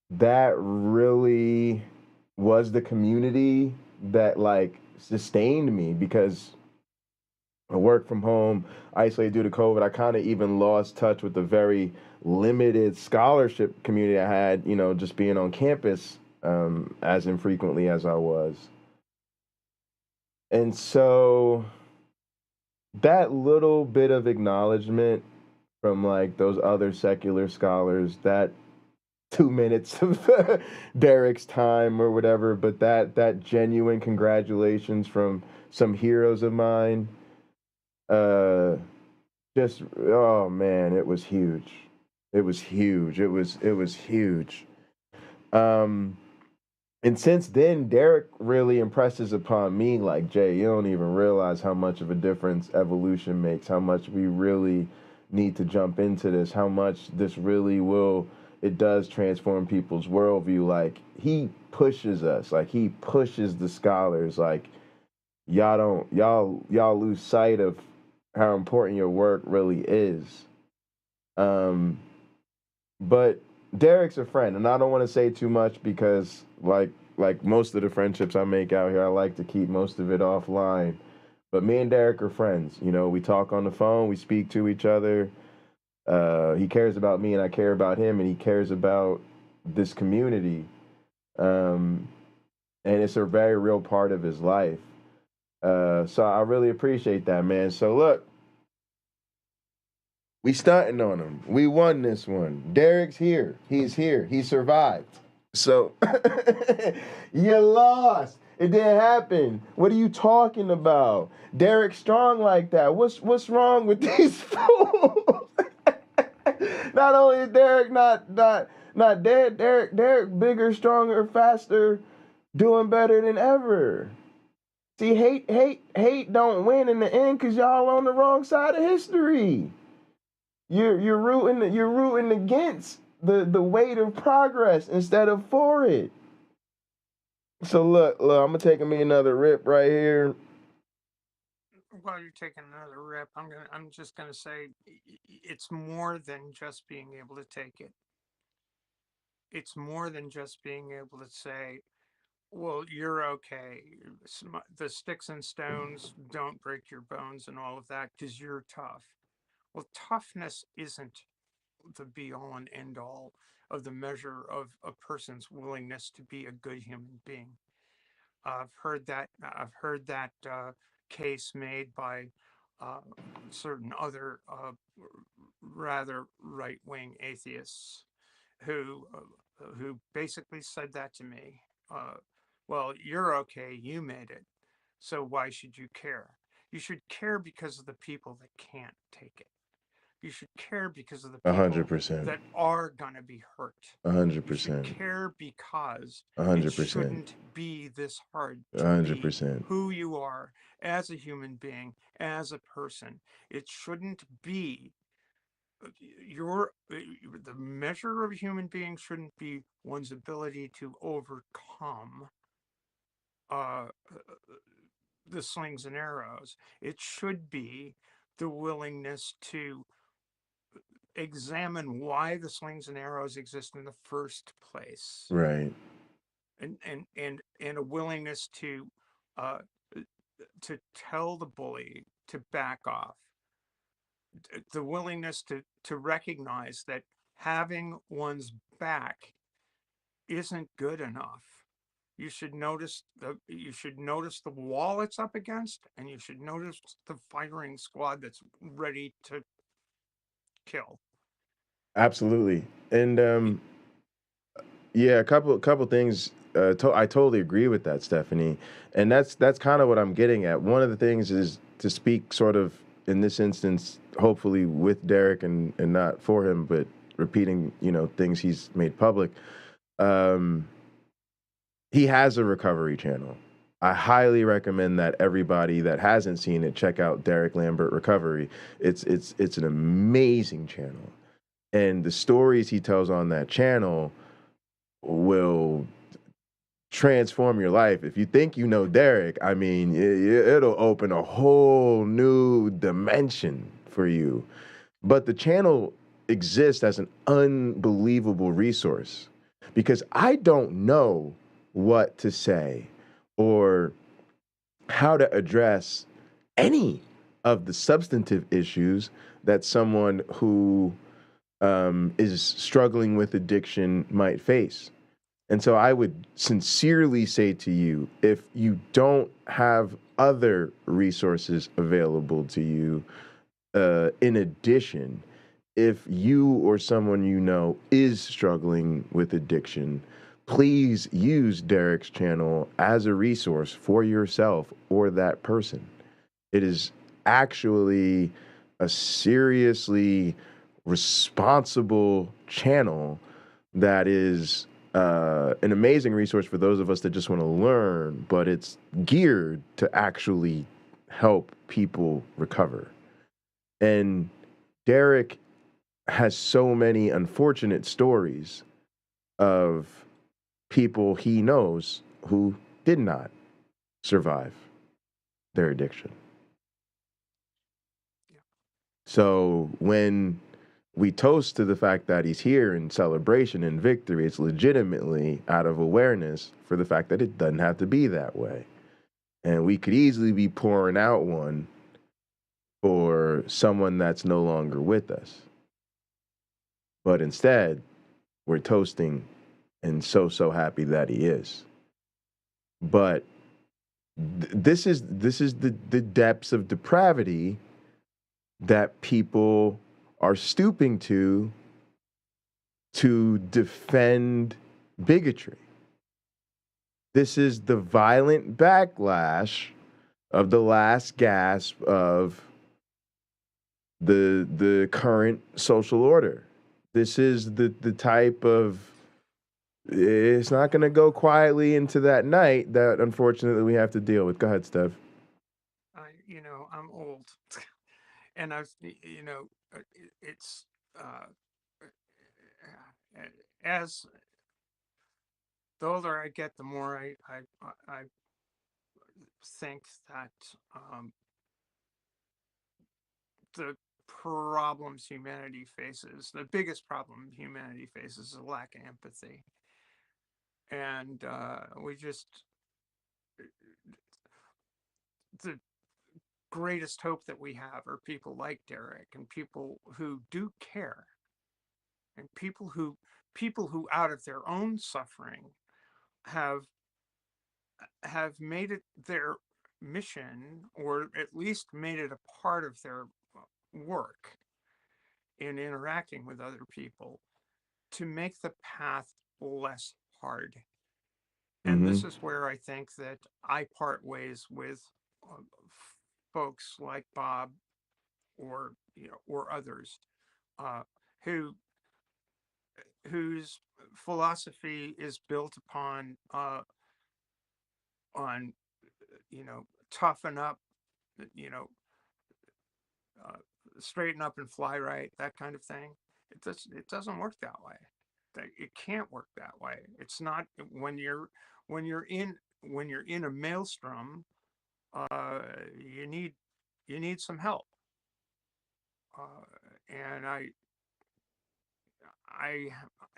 that really was the community that like sustained me because I worked from home, isolated due to COVID. I kind of even lost touch with the very limited scholarship community I had, just being on campus as infrequently as I was. And so that little bit of acknowledgement from like those other secular scholars, that 2 minutes of Derek's time or whatever, but that genuine congratulations from some heroes of mine, oh man, it was huge. It was huge. It was huge. And since then, Derek really impresses upon me, like, Jay, you don't even realize how much of a difference evolution makes, how much we really need to jump into this, how much this really it does transform people's worldview. Like, he pushes us, like, he pushes the scholars, like, y'all lose sight of how important your work really is. But Derek's a friend, and I don't want to say too much because, like most of the friendships I make out here, I like to keep most of it offline. But me and Derek are friends. We talk on the phone, we speak to each other. He cares about me, and I care about him, and he cares about this community, and it's a very real part of his life. So I really appreciate that, man. So look, we stunting on him. We won this one. Derek's here. He's here. He survived. So you lost. It didn't happen. What are you talking about? Derek strong like that. What's wrong with these fools? Not only is Derek not dead, Derek bigger, stronger, faster, doing better than ever. See, hate don't win in the end because y'all on the wrong side of history. You're rooting against the weight of progress instead of for it. So look, I'm gonna take me another rip right here. While you're taking another rip, I'm just gonna say it's more than just being able to take it. It's more than just being able to say, well, you're okay. The sticks and stones don't break your bones and all of that because you're tough. Well, toughness isn't the be all and end all of the measure of a person's willingness to be a good human being. I've heard that case made by certain other rather right-wing atheists who basically said that to me. Well, you're okay, you made it, so why should you care? You should care because of the people that can't take it. You should care because of the people 100%. that are gonna be hurt. 100%. You should care because 100%. it shouldn't be this hard to 100%. be who you are as a human being, as a person. It shouldn't be the measure of a human being shouldn't be one's ability to overcome the slings and arrows. It should be the willingness to examine why the slings and arrows exist in the first place. Right. And a willingness to tell the bully to back off. The willingness to recognize that having one's back isn't good enough. You should notice the wall it's up against, and you should notice the firing squad that's ready to kill. Absolutely. And yeah, a couple things. I totally agree with that, Stephanie. And that's kind of what I'm getting at. One of the things is to speak sort of in this instance, hopefully with Derek and not for him, but repeating, things he's made public. He has a recovery channel. I highly recommend that everybody that hasn't seen it check out Derek Lambert Recovery. It's an amazing channel. And the stories he tells on that channel will transform your life. If you think you know Derek, I mean, it'll open a whole new dimension for you. But the channel exists as an unbelievable resource because I don't know what to say or how to address any of the substantive issues that someone who is struggling with addiction might face. And so I would sincerely say to you, if you don't have other resources available to you, in addition, if you or someone you know is struggling with addiction, please use Derek's channel as a resource for yourself or that person. It is actually a seriously responsible channel that is an amazing resource for those of us that just want to learn, but it's geared to actually help people recover. And Derek has so many unfortunate stories of people he knows who did not survive their addiction. Yeah. So when we toast to the fact that he's here in celebration and victory, it's legitimately out of awareness for the fact that it doesn't have to be that way. And we could easily be pouring out one for someone that's no longer with us. But instead, we're toasting and so happy that he is. But this is the depths of depravity that people are stooping to defend bigotry. This is the violent backlash of the last gasp of the current social order. This is the type of, it's not going to go quietly into that night that unfortunately we have to deal with. Go ahead, Steph. I'm old, and it's as the older I get, the more I think that the problems humanity faces, the biggest problem humanity faces, is a lack of empathy, and the greatest hope that we have are people like Derek and people who do care, and people who out of their own suffering have made it their mission, or at least made it a part of their work in interacting with other people, to make the path less hard. And this is where I think that I part ways with folks like Bob, or others, who whose philosophy is built upon on toughen up, you know straighten up and fly right, that kind of thing. It doesn't work that way. It can't work that way. It's not when you're in a maelstrom. You need some help, and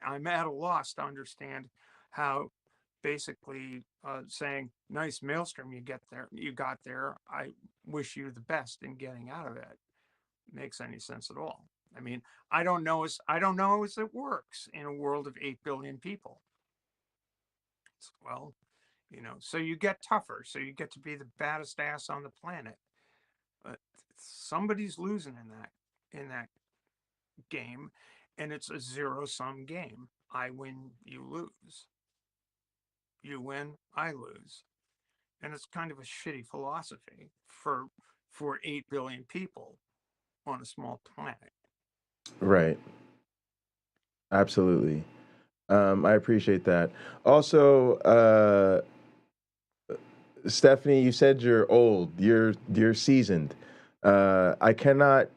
I'm at a loss to understand how basically saying, nice maelstrom you got there, I wish you the best in getting out of it, makes any sense at all. I mean, I don't know as it works in a world of 8 billion people. Well, so you get tougher, so you get to be the baddest ass on the planet. But somebody's losing in that game, and it's a zero-sum game. I win, you lose. You win, I lose. And it's kind of a shitty philosophy for 8 billion people on a small planet. Right. Absolutely. I appreciate that. Also, Stephanie, you said you're old. You're seasoned. I cannot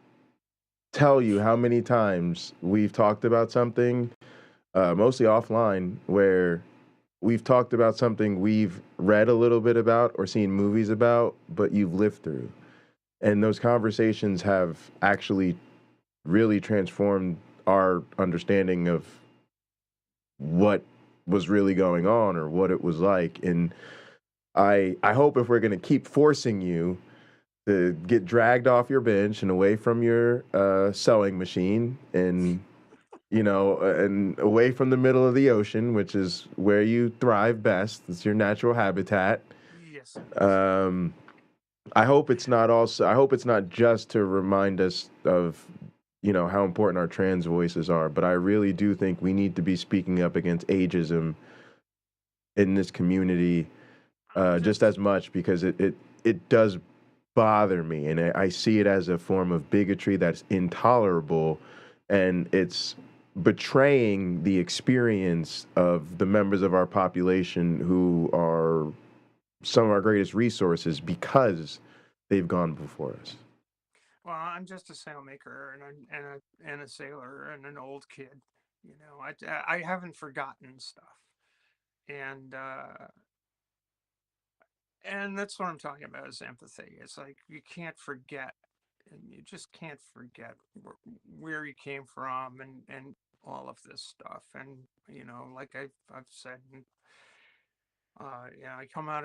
tell you how many times we've talked about something, mostly offline, where we've talked about something we've read a little bit about or seen movies about, but you've lived through. And those conversations have actually really transformed our understanding of what was really going on or what it was like. And I hope, if we're going to keep forcing you to get dragged off your bench and away from your sewing machine, and and away from the middle of the ocean, which is where you thrive best, it's your natural habitat. Yes. I hope it's not just to remind us of how important our trans voices are, but I really do think we need to be speaking up against ageism in this community just as much, because it does bother me, and I see it as a form of bigotry that's intolerable, and it's betraying the experience of the members of our population who are some of our greatest resources because they've gone before us. Well, I'm just a sailmaker and a sailor and an old kid. I haven't forgotten stuff, and that's what I'm talking about, is empathy. It's like you can't forget, and you just can't forget where you came from, and all of this stuff. And like I've said, I come out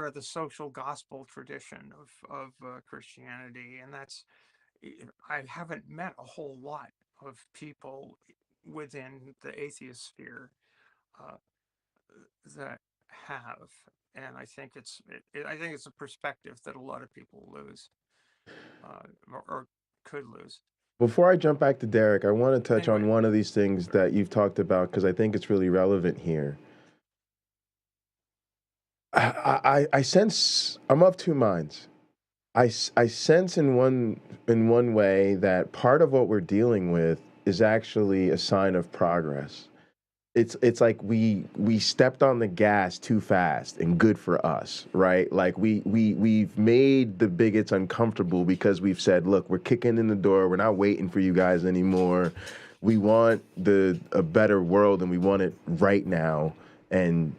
of the social gospel tradition of Christianity, and that's, I haven't met a whole lot of people within the atheist sphere that have, and I think I think it's a perspective that a lot of people lose, or could lose. Before I jump back to Derek, I want to touch Anyway, on one of these things that you've talked about because I think it's really relevant here. I sense I'm of two minds. I sense in one way that part of what we're dealing with is actually a sign of progress. It's like we stepped on the gas too fast and good for us, right? Like we've made the bigots uncomfortable because we've said, look, we're kicking in the door, we're not waiting for you guys anymore. We want a better world and we want it right now. And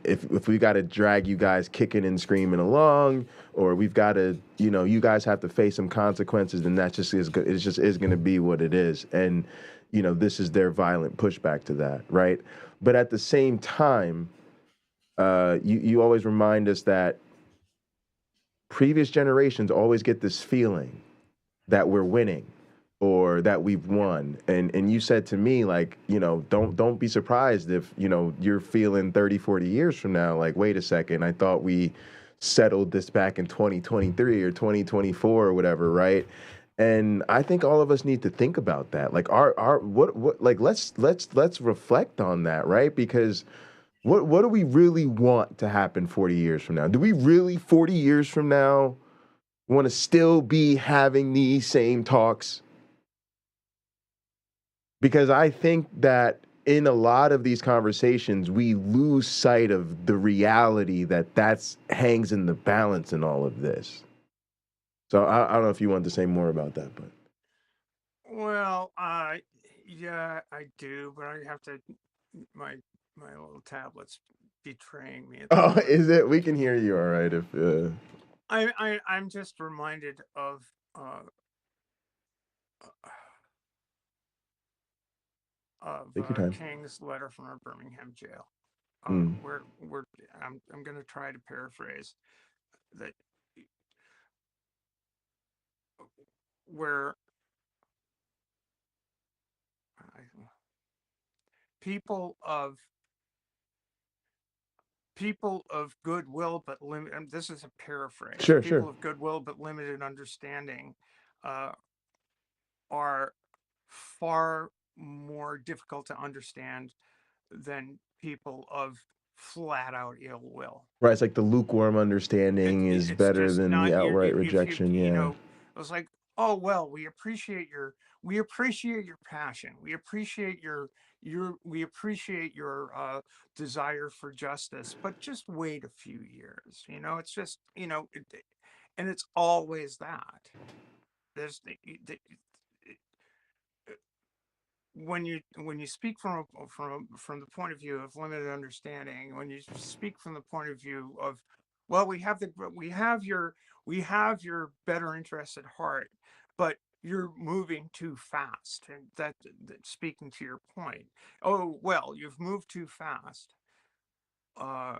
if we got to drag you guys kicking and screaming along, or we've got to, you guys have to face some consequences, then that just is it just is going to be what it is. And this is their violent pushback to that, right? But at the same time, you always remind us that previous generations always get this feeling that we're winning or that we've won. And you said to me, like, don't be surprised if, you're feeling 30, 40 years from now, like, wait a second, I thought we settled this back in 2023 or 2024 or whatever, right? And I think all of us need to think about that. Like what like let's reflect on that, right? Because what do we really want to happen 40 years from now? Do we really 40 years from now want to still be having these same talks? Because I think that in a lot of these conversations, we lose sight of the reality that's hangs in the balance in all of this. So I don't know if you want to say more about that, but. well, yeah, I do, but I have to. My little tablet's betraying me at the Oh, moment. is it? We can hear you all right if. I'm just reminded of Take your time. King's letter from our Birmingham jail. Mm. I'm going to try to paraphrase that, where people of goodwill but limited. This is a paraphrase. Sure, People sure. of goodwill but limited understanding are far more difficult to understand than people of flat out ill will. Right, it's like the lukewarm understanding is It's better just than the not you. outright If rejection. Yeah. it was like, oh well, we appreciate your passion. We appreciate we appreciate your desire for justice, but just wait a few years. It's just and it's always that. There's when you speak from the point of view of limited understanding, when you speak from the point of view of, well, we have your better interests at heart, but you're moving too fast, and that speaking to your point, oh well, you've moved too fast, uh,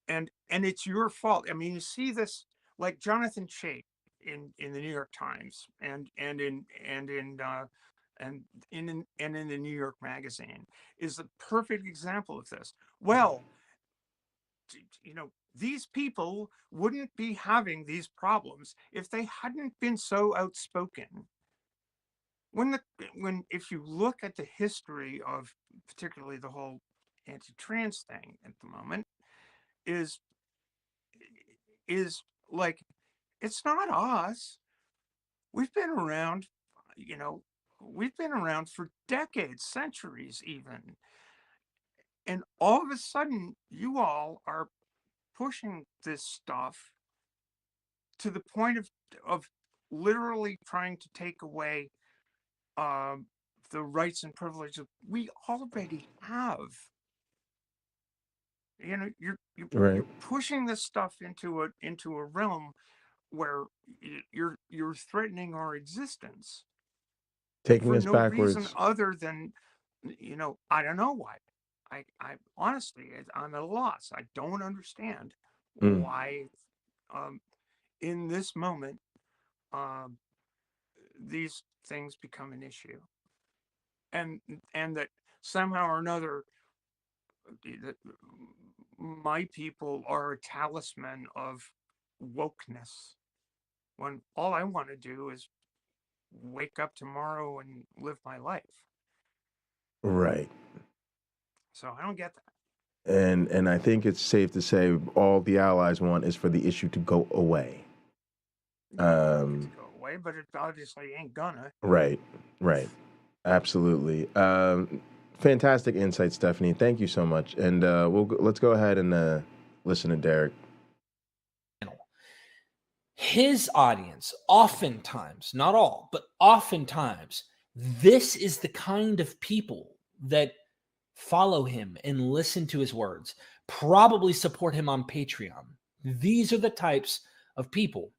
and it's your fault. I mean, you see this, like Jonathan Chait in the New York Times, and in the New York Magazine, is a perfect example of this. Well, these people wouldn't be having these problems if they hadn't been so outspoken. If you look at the history of particularly the whole anti-trans thing at the moment, is is like, it's not us. We've been around, you know, we've been around for decades, centuries even. And all of a sudden, you all are pushing this stuff to the point of literally trying to take away the rights and privileges we already have. You're Right. pushing this stuff into a realm where you're threatening our existence Taking for us no reason backwards. other than, I don't know why. I honestly, I'm at a loss. I don't understand Mm. why, um, in this moment, um, these things become an issue, and that somehow or another, my people are a talisman of wokeness, when all I want to do is wake up tomorrow and live my life. Right. So I don't get that. And I think it's safe to say all the allies want is for the issue to go away. It could go away, but it obviously ain't gonna. Right. Absolutely. Fantastic insight, Stephanie. Thank you so much. And let's go ahead and listen to Derek. His audience, oftentimes, not all, but oftentimes, this is the kind of people that follow him and listen to his words, probably support him on Patreon. These are the types of people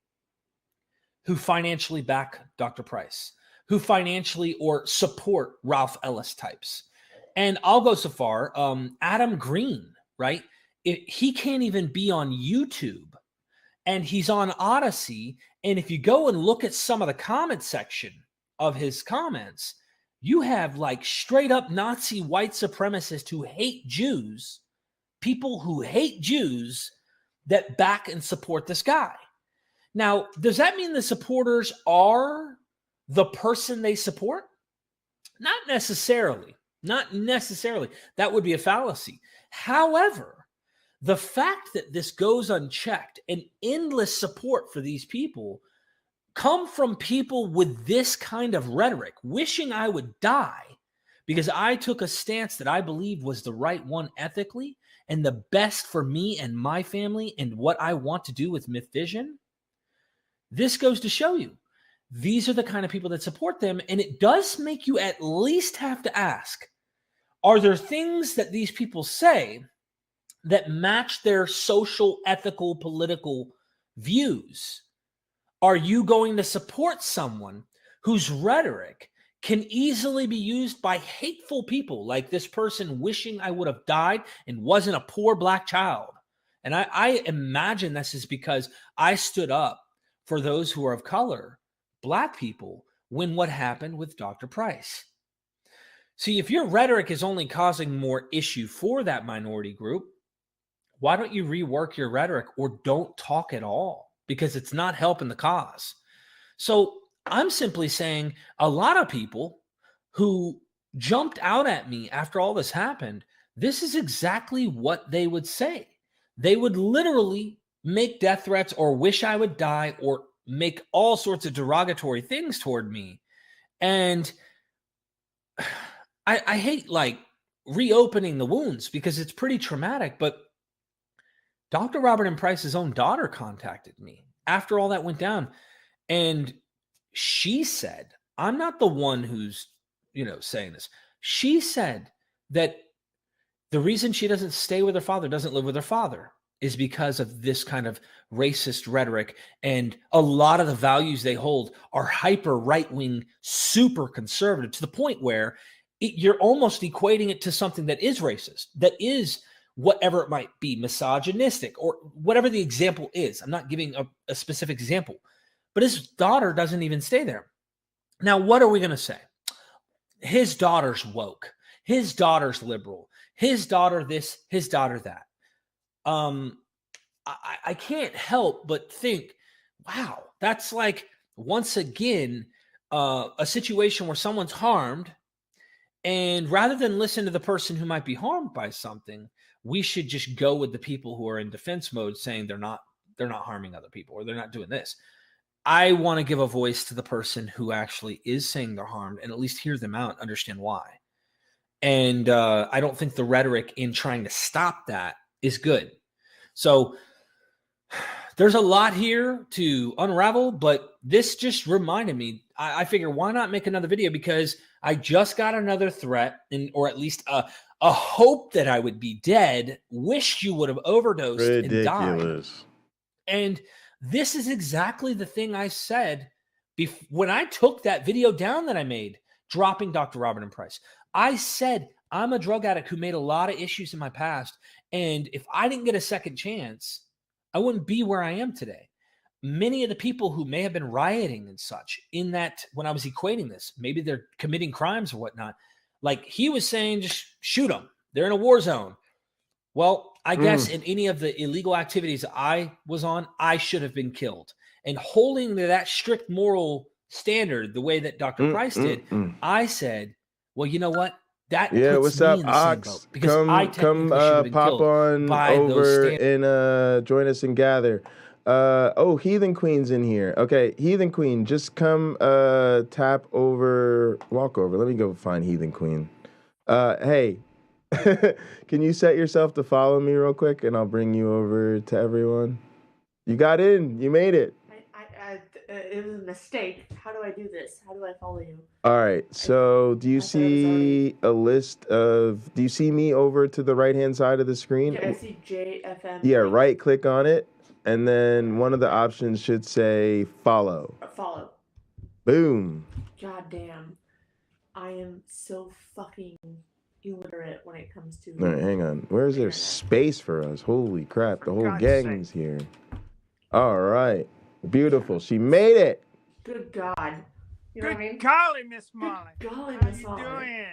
who financially back Dr. Price, who financially or support Ralph Ellis types. And I'll go so far, Adam Green, right? He can't even be on YouTube, and he's on Odyssey. And if you go and look at some of the comment section of his comments, you have like straight up Nazi white supremacists who hate Jews, people who hate Jews that back and support this guy. Now, does that mean the supporters are the person they support? Not necessarily. Not necessarily. That would be a fallacy. However, the fact that this goes unchecked and endless support for these people come from people with this kind of rhetoric, wishing I would die because I took a stance that I believed was the right one ethically and the best for me and my family and what I want to do with Mythvision. This goes to show you, these are the kind of people that support them. And it does make you at least have to ask, are there things that these people say that match their social, ethical, political views? Are you going to support someone whose rhetoric can easily be used by hateful people like this person wishing I would have died and wasn't a poor black child? And I imagine this is because I stood up for those who are of color, black people, when what happened with Dr. Price. See, if your rhetoric is only causing more issue for that minority group, why don't you rework your rhetoric or don't talk at all? Because it's not helping the cause. So I'm simply saying a lot of people who jumped out at me after all this happened, this is exactly what they would say. They would literally make death threats or wish I would die or make all sorts of derogatory things toward me. And I hate like reopening the wounds because it's pretty traumatic, but Dr. Robert M. Price's own daughter contacted me after all that went down. And she said, I'm not the one who's, saying this. She said that the reason she doesn't stay with her father, doesn't live with her father, is because of this kind of racist rhetoric. And a lot of the values they hold are hyper right-wing, super conservative, to the point where you're almost equating it to something that is racist, that is whatever it might be, misogynistic, or whatever the example is. I'm not giving a specific example, but his daughter doesn't even stay there. Now, what are we going to say? His daughter's woke. His daughter's liberal. His daughter this, his daughter that. I can't help but think, wow, that's like, once again, a situation where someone's harmed, and rather than listen to the person who might be harmed by something, we should just go with the people who are in defense mode saying they're not harming other people or they're not doing this. I want to give a voice to the person who actually is saying they're harmed and at least hear them out, understand why. And I don't think the rhetoric in trying to stop that is good. So there's a lot here to unravel, but this just reminded me. I figure, why not make another video? Because I just got another threat, or at least a hope that I would be dead. Wished you would have overdosed and died. And this is exactly the thing I said when I took that video down that I made, dropping Dr. Robert M. Price. I said, I'm a drug addict who made a lot of issues in my past. And if I didn't get a second chance, I wouldn't be where I am today. Many of the people who may have been rioting and such in that, when I was equating this, maybe they're committing crimes or whatnot. Like he was saying, just shoot them. They're in a war zone. Well, I guess in any of the illegal activities I was on, I should have been killed. And holding to that strict moral standard, the way that Dr. Price did, I said, well, you know what? That puts what's me up, in the same Ox? boat because I technically should have been Pop killed on by those over standards. and join us and gather. Heathen Queen's in here. Okay, Heathen Queen, just come walk over. Let me go find Heathen Queen. Hey, can you set yourself to follow me real quick, and I'll bring you over to everyone. You got in. You made it. It was a mistake. How do I do this? How do I follow you? All right. So, do you see a list of? Do you see me over to the right-hand side of the screen? Yeah, I see JFM. Yeah. Right-click on it, and then one of the options should say follow. Follow. Boom. God damn. I am so fucking illiterate when it comes to. All right, hang on. Where is there space for us? Holy crap! The whole gang's here. All right. Beautiful. She made it. Good God. You know what I mean? Golly, Miss Molly. Golly, Miss Molly. How you doing?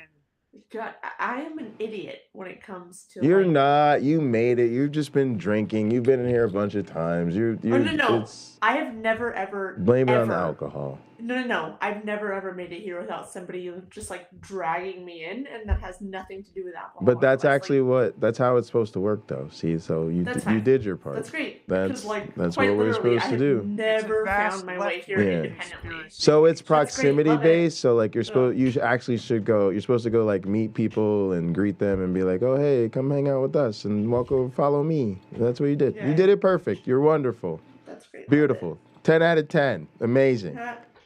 God, I am an idiot when it comes to. You're not. You made it. You've just been drinking. You've been in here a bunch of times. No. I have never ever. Blame it on the alcohol. No. I've never ever made it here without somebody just like dragging me in, and that has nothing to do with alcohol. But that's actually that's how it's supposed to work, though. See, so you did your part. That's great. That's what we're supposed to do. Never found my way here independently. So it's proximity based. So like you're supposed to go like meet people and greet them and be like, oh hey, come hang out with us and walk over, follow me. That's what you did. Yeah. You did it perfect. You're wonderful. That's great. Beautiful. 10 out of 10. Amazing.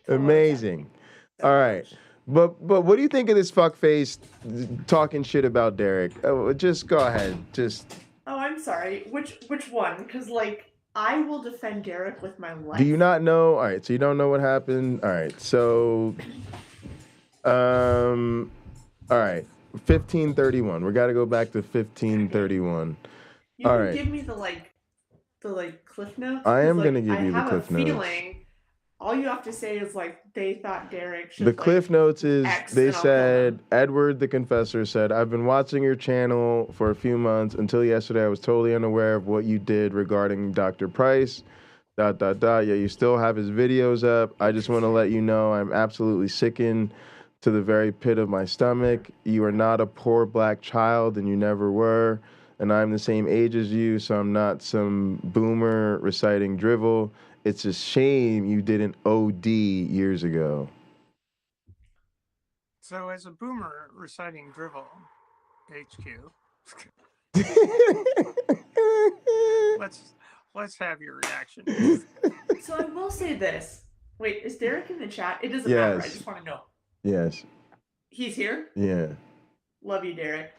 Amazing. All right. But what do you think of this fuckface talking shit about Derek? Just go ahead. Oh, I'm sorry. Which one? Because like I will defend Derek with my life. Do you not know? All right. So you don't know what happened. All right. So, all right. 1531. We got to go back to 1531. You can give me the cliff notes. I am gonna give you the cliff notes. I have a feeling. All you have to say is like they thought Derek should. The cliff notes is they said Edward the Confessor said, I've been watching your channel for a few months. Until yesterday I was totally unaware of what you did regarding Dr. Price. ... Yeah, you still have his videos up. I just want to let you know I'm absolutely sickened to the very pit of my stomach. You are not a poor black child and you never were. And I'm the same age as you, so I'm not some boomer reciting drivel. It's a shame you didn't OD years ago. So as a boomer reciting drivel, HQ, let's have your reaction. So I will say this. Wait, is Derek in the chat? It doesn't matter. I just want to know. Yes. He's here? Yeah. Love you, Derek.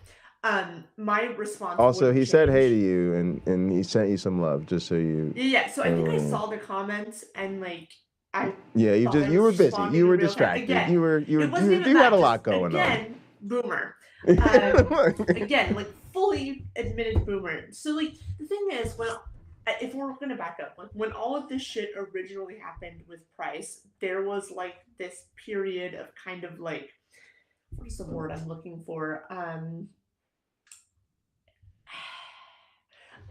My response. Also, he said hey to you, and he sent you some love, just so you. Yeah. So I think I saw the comments, and like I. Yeah, you were busy. You were distracted. Again, you had a lot going on. Boomer. Again, like fully admitted boomer. So like the thing is, if we're gonna back up, like when all of this shit originally happened with Price, there was like this period of kind of like, what is the word I'm looking for?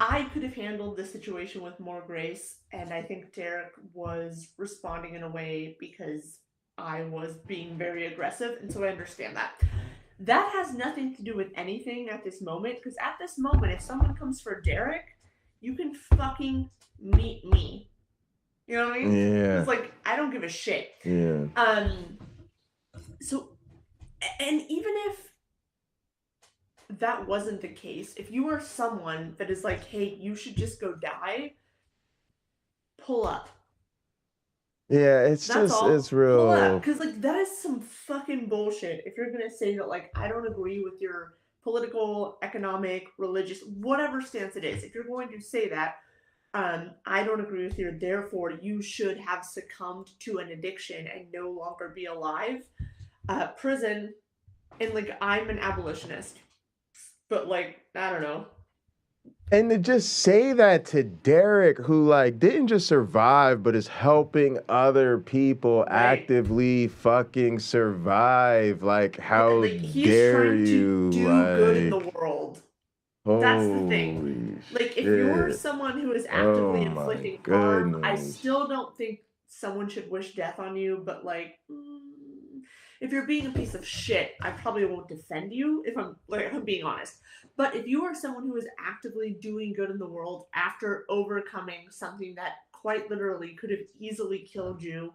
I could have handled the situation with more grace, and I think Derek was responding in a way because I was being very aggressive, and so I understand that. That has nothing to do with anything at this moment, because at this moment, if someone comes for Derek, you can fucking meet me. You know what I mean? Yeah. It's like, I don't give a shit. Yeah. So, and even if that wasn't the case, if you are someone that is like, hey, you should just go die, pull up. Yeah, it's real. Because like that is some fucking bullshit. If you're gonna say that like I don't agree with your political, economic, religious, whatever stance it is, if you're going to say that, I don't agree with you, therefore you should have succumbed to an addiction and no longer be alive, prison, and like I'm an abolitionist. But like, I don't know. And to just say that to Derek, who like didn't just survive, but is helping other people actively fucking survive. Like, how he's dare trying you? To do good in the world. That's the thing. Holy Like, if you're shit. someone who is Oh actively my inflicting harm, I goodness. still don't think someone should wish death on you, but like, if you're being a piece of shit, I probably won't defend you if I'm being honest. But if you are someone who is actively doing good in the world after overcoming something that quite literally could have easily killed you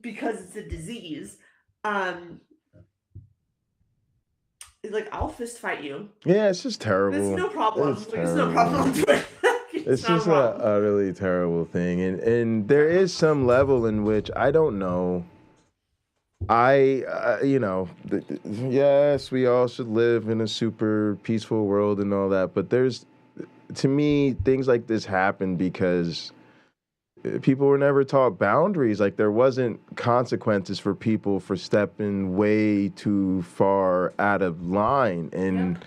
because it's a disease, like, I'll fist fight you. Yeah, it's just terrible. It's no problem. It's Like, it's no problem. It's not just a problem. a really terrible thing, and there is some level in which I don't know. Yes, we all should live in a super peaceful world and all that, but to me, things like this happen because people were never taught boundaries. Like, there wasn't consequences for people for stepping way too far out of line, and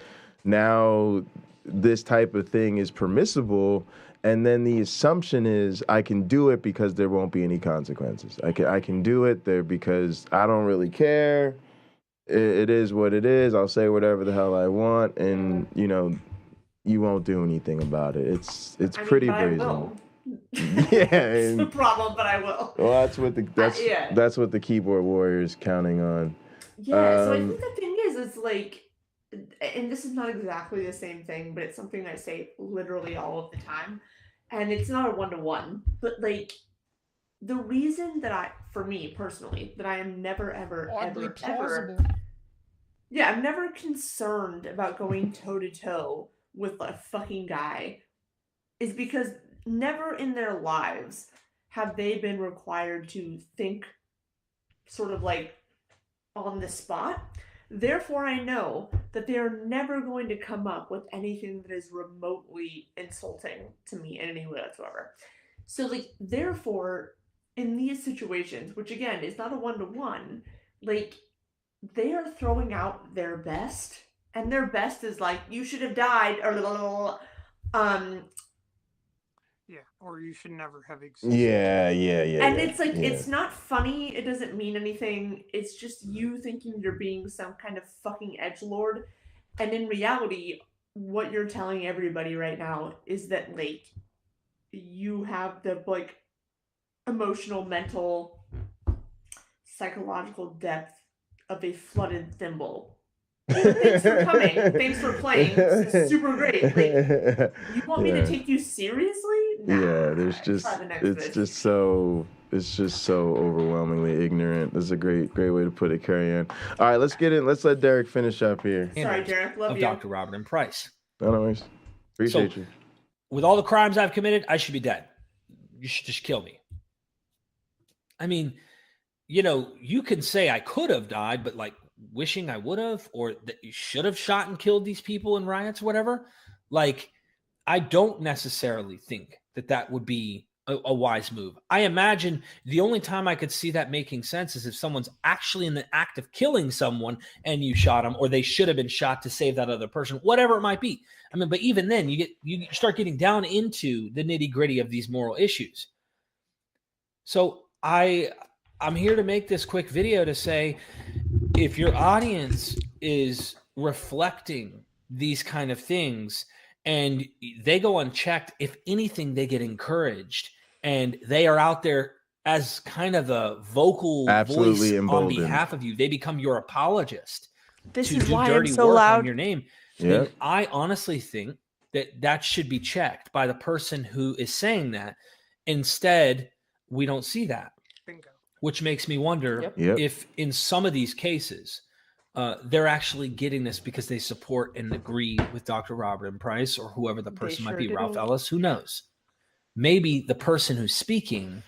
now this type of thing is permissible. And then the assumption is I can do it because there won't be any consequences. I can do it there because I don't really care. It is what it is. I'll say whatever the hell I want, and you won't do anything about it. It's pretty brazen. I will. Yeah, It's the problem, but I will. Well, that's what the keyboard warrior is counting on. Yeah, so I think the thing is, it's like, and this is not exactly the same thing, but it's something I say literally all of the time, and it's not a one-to-one, but like, the reason that for me personally, that I am never, ever, ever, yeah, I'm never concerned about going toe-to-toe with a fucking guy, is because never in their lives have they been required to think sort of like on the spot. Therefore, I know that they are never going to come up with anything that is remotely insulting to me in any way whatsoever. So, like, therefore, in these situations, which again is not a one-to-one, like, they are throwing out their best, and their best is like, you should have died, or Yeah, or you should never have existed. Yeah. And it's like, it's not funny. It doesn't mean anything. It's just you thinking you're being some kind of fucking edgelord. And in reality, what you're telling everybody right now is that, like, you have the, like, emotional, mental, psychological depth of a flooded thimble. Thanks for coming. Thanks for playing. This is super great. Like, you want me to take you seriously? Nah, yeah, it's just so overwhelmingly ignorant. That's a great way to put it, Carrie Ann. All right, let's get in. Let's let Derek finish up here. Sorry, Derek. Love of you. Dr. Robert and Price. No worries. Appreciate you. With all the crimes I've committed, I should be dead. You should just kill me. I mean, you can say I could have died, but like wishing I would have, or that you should have shot and killed these people in riots, whatever. Like, I don't necessarily think that would be a wise move. I imagine the only time I could see that making sense is if someone's actually in the act of killing someone and you shot them, or they should have been shot to save that other person, whatever it might be. I mean, but even then you start getting down into the nitty-gritty of these moral issues. So I'm here to make this quick video to say, if your audience is reflecting these kind of things and they go unchecked, if anything, they get encouraged, and they are out there as kind of a vocal voice on behalf of you. They become your apologist. This to is do why dirty I'm so work loud. on your name. Then I honestly think that should be checked by the person who is saying that. Instead, we don't see that. Bingo. Which makes me wonder if in some of these cases, they're actually getting this because they support and agree with Dr. Robert and Price, or whoever the person might be, Ralph Ellis, who knows? Maybe the person who's speaking,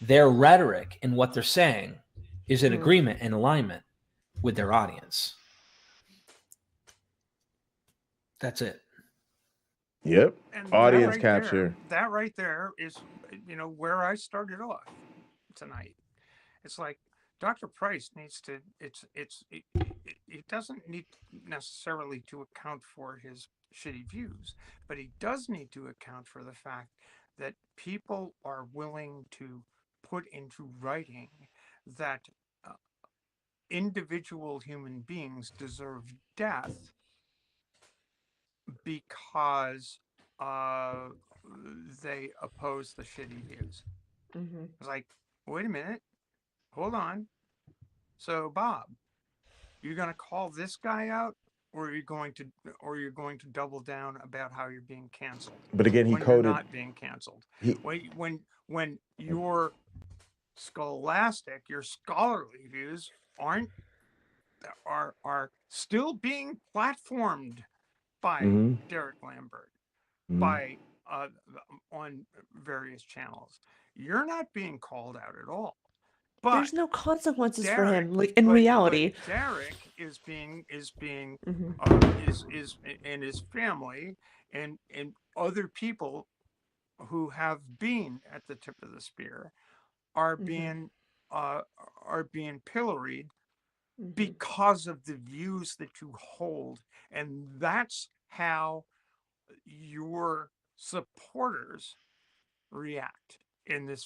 their rhetoric and what they're saying is in agreement and alignment with their audience. That's it. Yep. And audience capture. That right there is, where I started off tonight. It's like, Dr. Price needs to, it doesn't need necessarily to account for his shitty views, but he does need to account for the fact that people are willing to put into writing that individual human beings deserve death because they oppose the shitty views. It's like, wait a minute, hold on. So, Bob, you're going to call this guy out, or are you going to double down about how you're being canceled? But again, he when quoted. You're not being canceled. When your scholastic, your scholarly views are still being platformed by Derek Lambert, by on various channels. You're not being called out at all. But there's no consequences for him, like in reality. But Derek is being and his family and other people who have been at the tip of the spear are being pilloried because of the views that you hold, and that's how your supporters react in the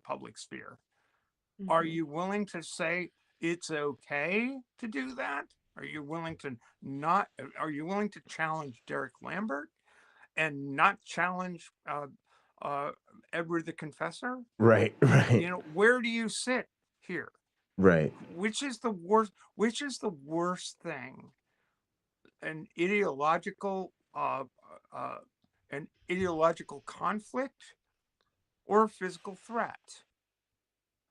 public sphere. Are you willing to say it's okay to do that? Are you willing to challenge Derek Lambert and not challenge Edward the Confessor? Right. Where do you sit here? Right. Which is the worst thing? An ideological conflict or a physical threat?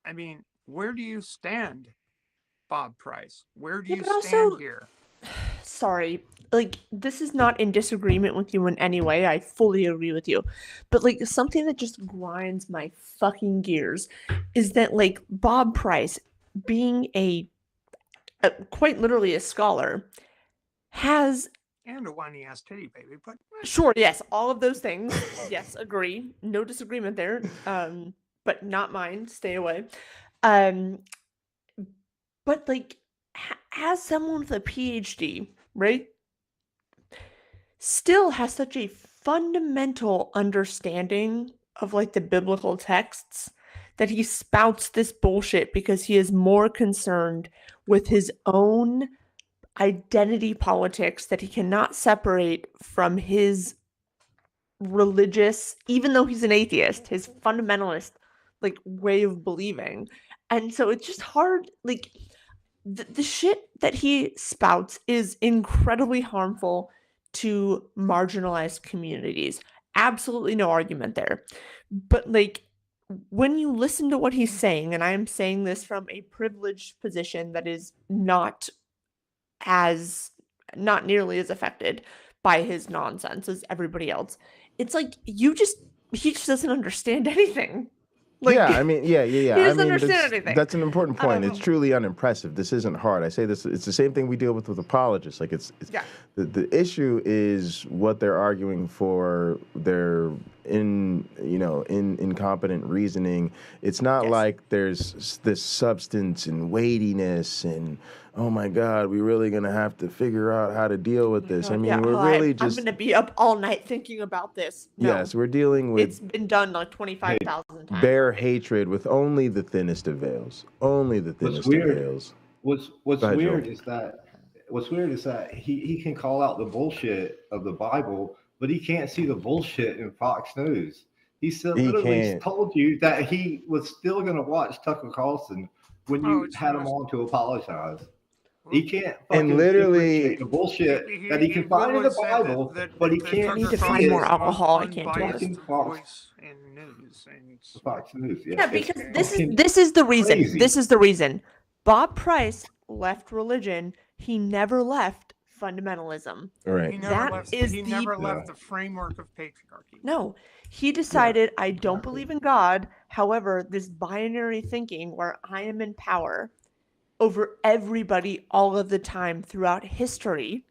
I mean, where do you stand, Bob Price? Where do you stand here? Sorry, like, this is not in disagreement with you in any way. I fully agree with you. But, like, something that just grinds my fucking gears is that, like, Bob Price, being a quite literally a scholar, has... And a whiny-ass titty baby, but... Sure, yes, all of those things. Yes, agree. No disagreement there. But not mine. Stay away. But, like, as someone with a PhD, right, still has such a fundamental understanding of, like, the biblical texts that he spouts this bullshit because he is more concerned with his own identity politics that he cannot separate from his religious, even though he's an atheist, his fundamentalist, like, way of believing. And so it's just hard, like, the shit that he spouts is incredibly harmful to marginalized communities. Absolutely no argument there. But, like, when you listen to what he's saying, and I am saying this from a privileged position that is not nearly as affected by his nonsense as everybody else, it's like he just doesn't understand anything. Like, yeah, I mean, yeah. He doesn't understand anything. That's an important point. It's truly unimpressive. This isn't hard. I say this. It's the same thing we deal with apologists. Like, it's the issue is what they're arguing for. Their incompetent reasoning. It's not like there's this substance and weightiness and, oh my God, we're really gonna have to figure out how to deal with this. I mean, we're really just... I'm gonna be up all night thinking about this. No. Yes, we're dealing with... It's been done like 25,000 times. Bare hatred with only the thinnest of veils. Only the thinnest of veils. What's weird is that he can call out the bullshit of the Bible, but he can't see the bullshit in Fox News. He literally told you that he was still going to watch Tucker Carlson when you had him on to apologize. He can't fucking differentiate the bullshit that he can find in the Bible, but he can't need to find more alcohol. I can't do this. Fox News, yeah, because this is the reason. Crazy. This is the reason. Bob Price left religion. He never left fundamentalism. Right. He never left the framework of patriarchy. No. He decided, I don't believe in God. However, this binary thinking where I am in power over everybody all of the time throughout history.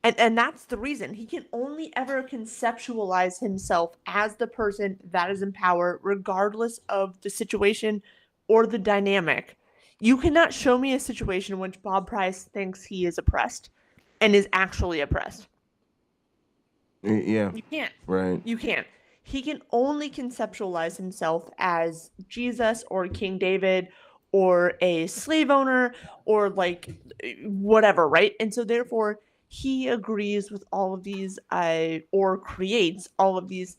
And that's the reason. He can only ever conceptualize himself as the person that is in power, regardless of the situation or the dynamic. You cannot show me a situation in which Bob Price thinks he is oppressed and is actually oppressed. Yeah. You can't. Right. You can't. He can only conceptualize himself as Jesus or King David or a slave owner or like whatever, right? And so therefore he agrees with all of these or creates all of these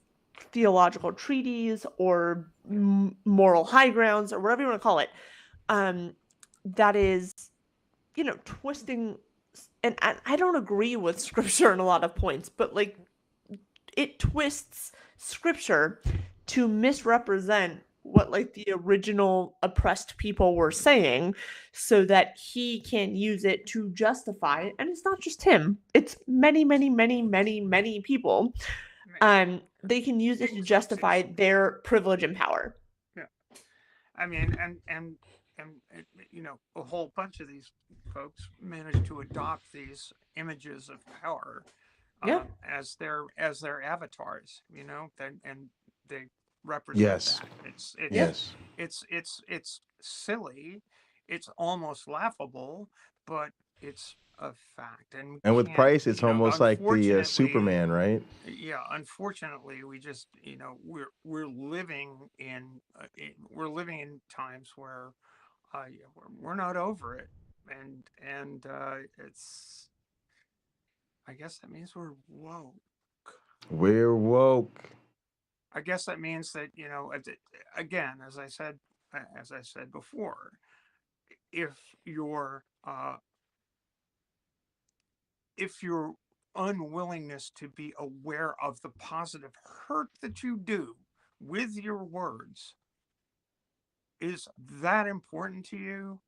theological treaties or moral high grounds or whatever you want to call it, that is, twisting. And I don't agree with scripture in a lot of points, but like it twists scripture to misrepresent what like the original oppressed people were saying so that he can use it to justify, and it's not just him, it's many people. They can use it to justify their privilege and power. Yeah. I mean, and a whole bunch of these folks managed to adopt these images of power as their avatars, and they represent that. It's silly, it's almost laughable, but it's a fact. And with Price, it's almost like the Superman, right? Yeah, unfortunately, we just we're living in times where we're not over it, and it's, I guess that means we're woke. We're woke. I guess that means that, again, as I said before, if your unwillingness to be aware of the positive hurt that you do with your words is that important to you,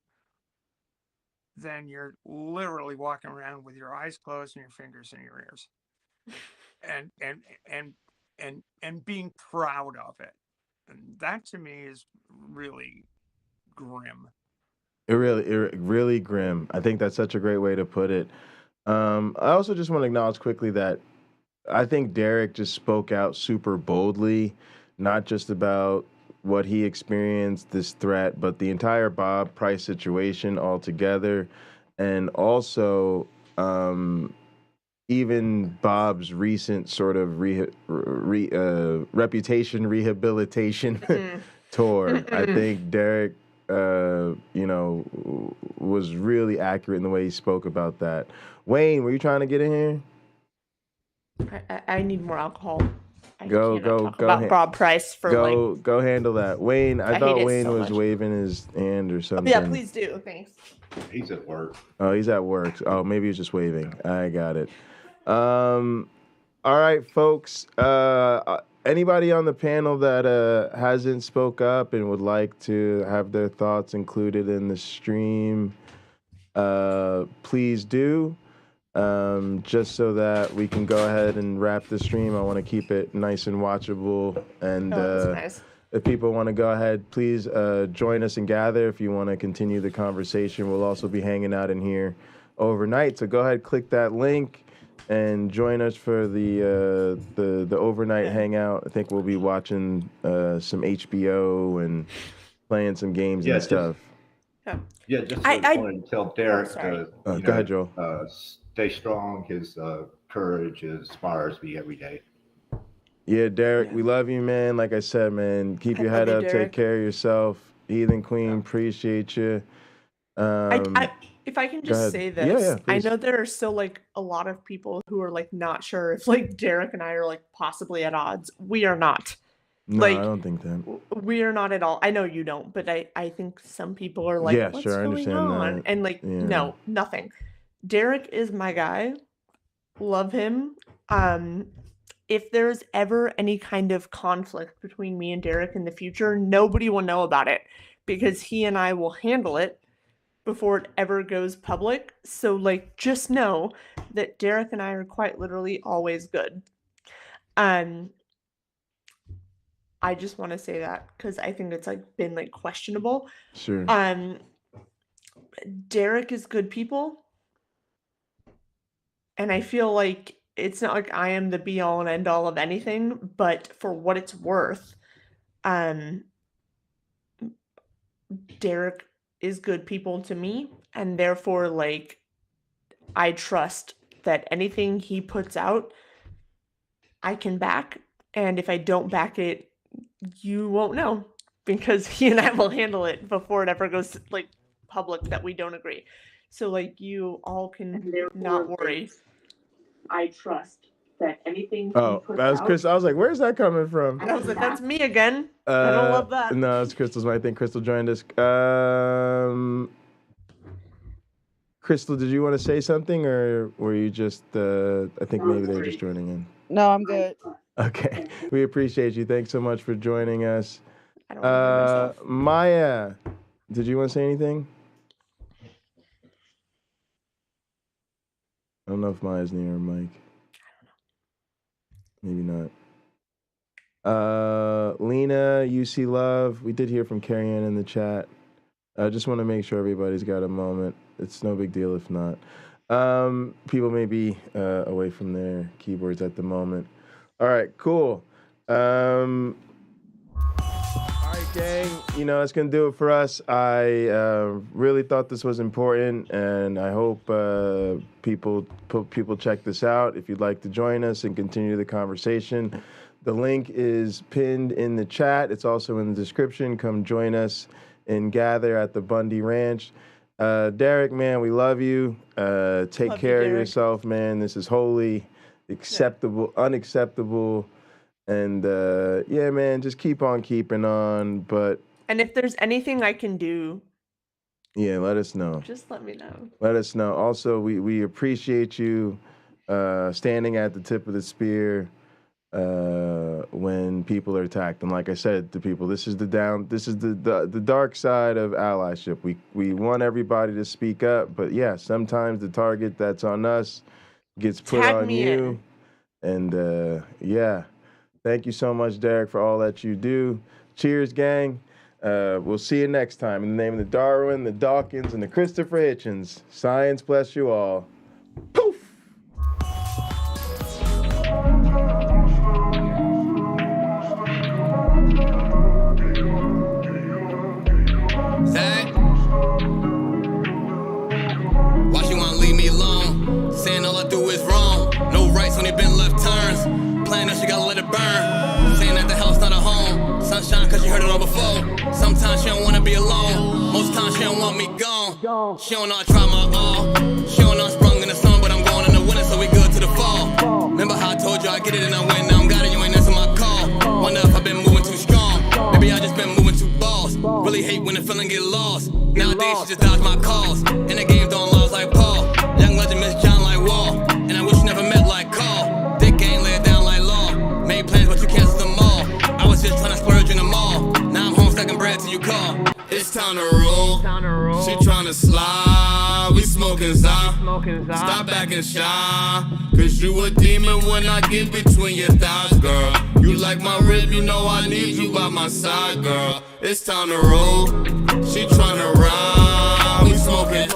then you're literally walking around with your eyes closed and your fingers in your ears, and being proud of it. And that to me is really grim. It really grim. I think that's such a great way to put it. I also just want to acknowledge quickly that I think Derek just spoke out super boldly, not just about what he experienced, this threat, but the entire Bob Price situation altogether. And also, even Bob's recent sort of reputation rehabilitation tour. I think Derek, was really accurate in the way he spoke about that. Wayne, were you trying to get in here? I need more alcohol. Go about Bob Price for go handle that. Wayne, I thought Wayne was waving his hand or something. Yeah, please do. Thanks. He's at work. Oh, he's at work. Oh, maybe he's just waving. I got it. All right, folks. Anybody on the panel that hasn't spoke up and would like to have their thoughts included in the stream, please do. Just so that we can go ahead and wrap the stream. I want to keep it nice and watchable. And nice. If people want to go ahead, please join us and gather if you want to continue the conversation. We'll also be hanging out in here overnight. So go ahead, click that link and join us for the overnight hangout. I think we'll be watching some HBO and playing some games and stuff. Yeah, just wanted to tell Derek go ahead, Joel. Stay strong. His courage inspires me every day. Yeah, Derek, we love you, man. Like I said, man, keep your head up. Derek. Take care of yourself. Heathen Queen, appreciate you. If I can just say this, I know there are still like a lot of people who are like not sure if like Derek and I are like possibly at odds. We are not. No, I don't think that. We are not at all. I know you don't, but I think some people are like, what's I understand going on? that. And like, no, nothing. Derek is my guy. Love him. If there's ever any kind of conflict between me and Derek in the future, nobody will know about it because he and I will handle it before it ever goes public. So like, just know that Derek and I are quite literally always good. I just want to say that because I think it's like been like questionable. Sure. Derek is good people. And I feel like it's not like I am the be all and end all of anything, but for what it's worth, Derek is good people to me. And therefore, like, I trust that anything he puts out, I can back. And if I don't back it, you won't know. because he and I will handle it before it ever goes like public that we don't agree. So like you all can not worry. I trust that anything. Oh, that was Chris. I was like, where's that coming from? I was like, that's me again. I don't love that. No, it's Crystal's. I think Crystal joined us. Crystal, did you want to say something, or were you just? I think maybe they were just joining in. No, I'm good. Okay, we appreciate you. Thanks so much for joining us. I don't remember myself. Maya, did you want to say anything? I don't know if Maya's near her mic. Maybe not. Lena, UC Love, we did hear from Carrie Ann in the chat. I just want to make sure everybody's got a moment. It's no big deal if not. People may be away from their keyboards at the moment. All right, cool. All right, gang, you know, that's going to do it for us. I really thought this was important, and I hope people check this out. If you'd like to join us and continue the conversation, the link is pinned in the chat. It's also in the description. Come join us and gather at the Bundy Ranch. Derek, man, we love you. Take care of yourself, man. This is holy, acceptable, unacceptable. And yeah, man, just keep on keeping on. And if there's anything I can do, yeah, let us know. Just let me know. Let us know. Also, we appreciate you standing at the tip of the spear when people are attacked. And like I said to people, this is the dark side of allyship. We want everybody to speak up, but yeah, sometimes the target that's on us gets put on you. And yeah. Thank you so much, Derek, for all that you do. Cheers, gang. We'll see you next time. In the name of the Darwin, the Dawkins, and the Christopher Hitchens, science bless you all. Poof! Zach? Why she wanna leave me alone? Saying all I do is wrong. No rights, only been left turns. Playing that she gotta let it burn. Saying that the hell's not a home. Sunshine cause you heard it all before. Sometimes she don't wanna be alone. Most times she don't want me gone. She don't know I try my all. She don't know I sprung in the sun, but I'm going in the winter, so we good to the fall. Remember how I told you I get it and I win. Now I'm got it, you ain't answer my call. Wonder if I've been moving too strong. Maybe I just been moving too boss. Really hate when the feeling get lost. Nowadays she just dodge my calls. In the game throwing laws like Paul. Young legend Miss John like Wall. And I wish you never met like Carl. Thick game lay it down like law. Made plans but you canceled them all. I was just trying to splurge in the mall. Now I'm home stacking bread till you call. It's time to roll. She tryna slide. We smoking Zah. Stop acting shy. Cause you a demon when I get between your thighs, girl. You like my rib, you know I need you by my side, girl. It's time to roll. She tryna ride. We smoking.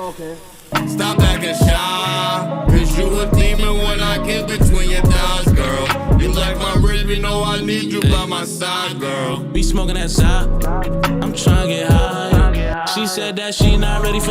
Stop acting shy. Cause you a demon when I get between your thighs, girl. You like my rib, you know I need you by my side, girl. We smoking that side. I'm trying to get high. She said that she not ready for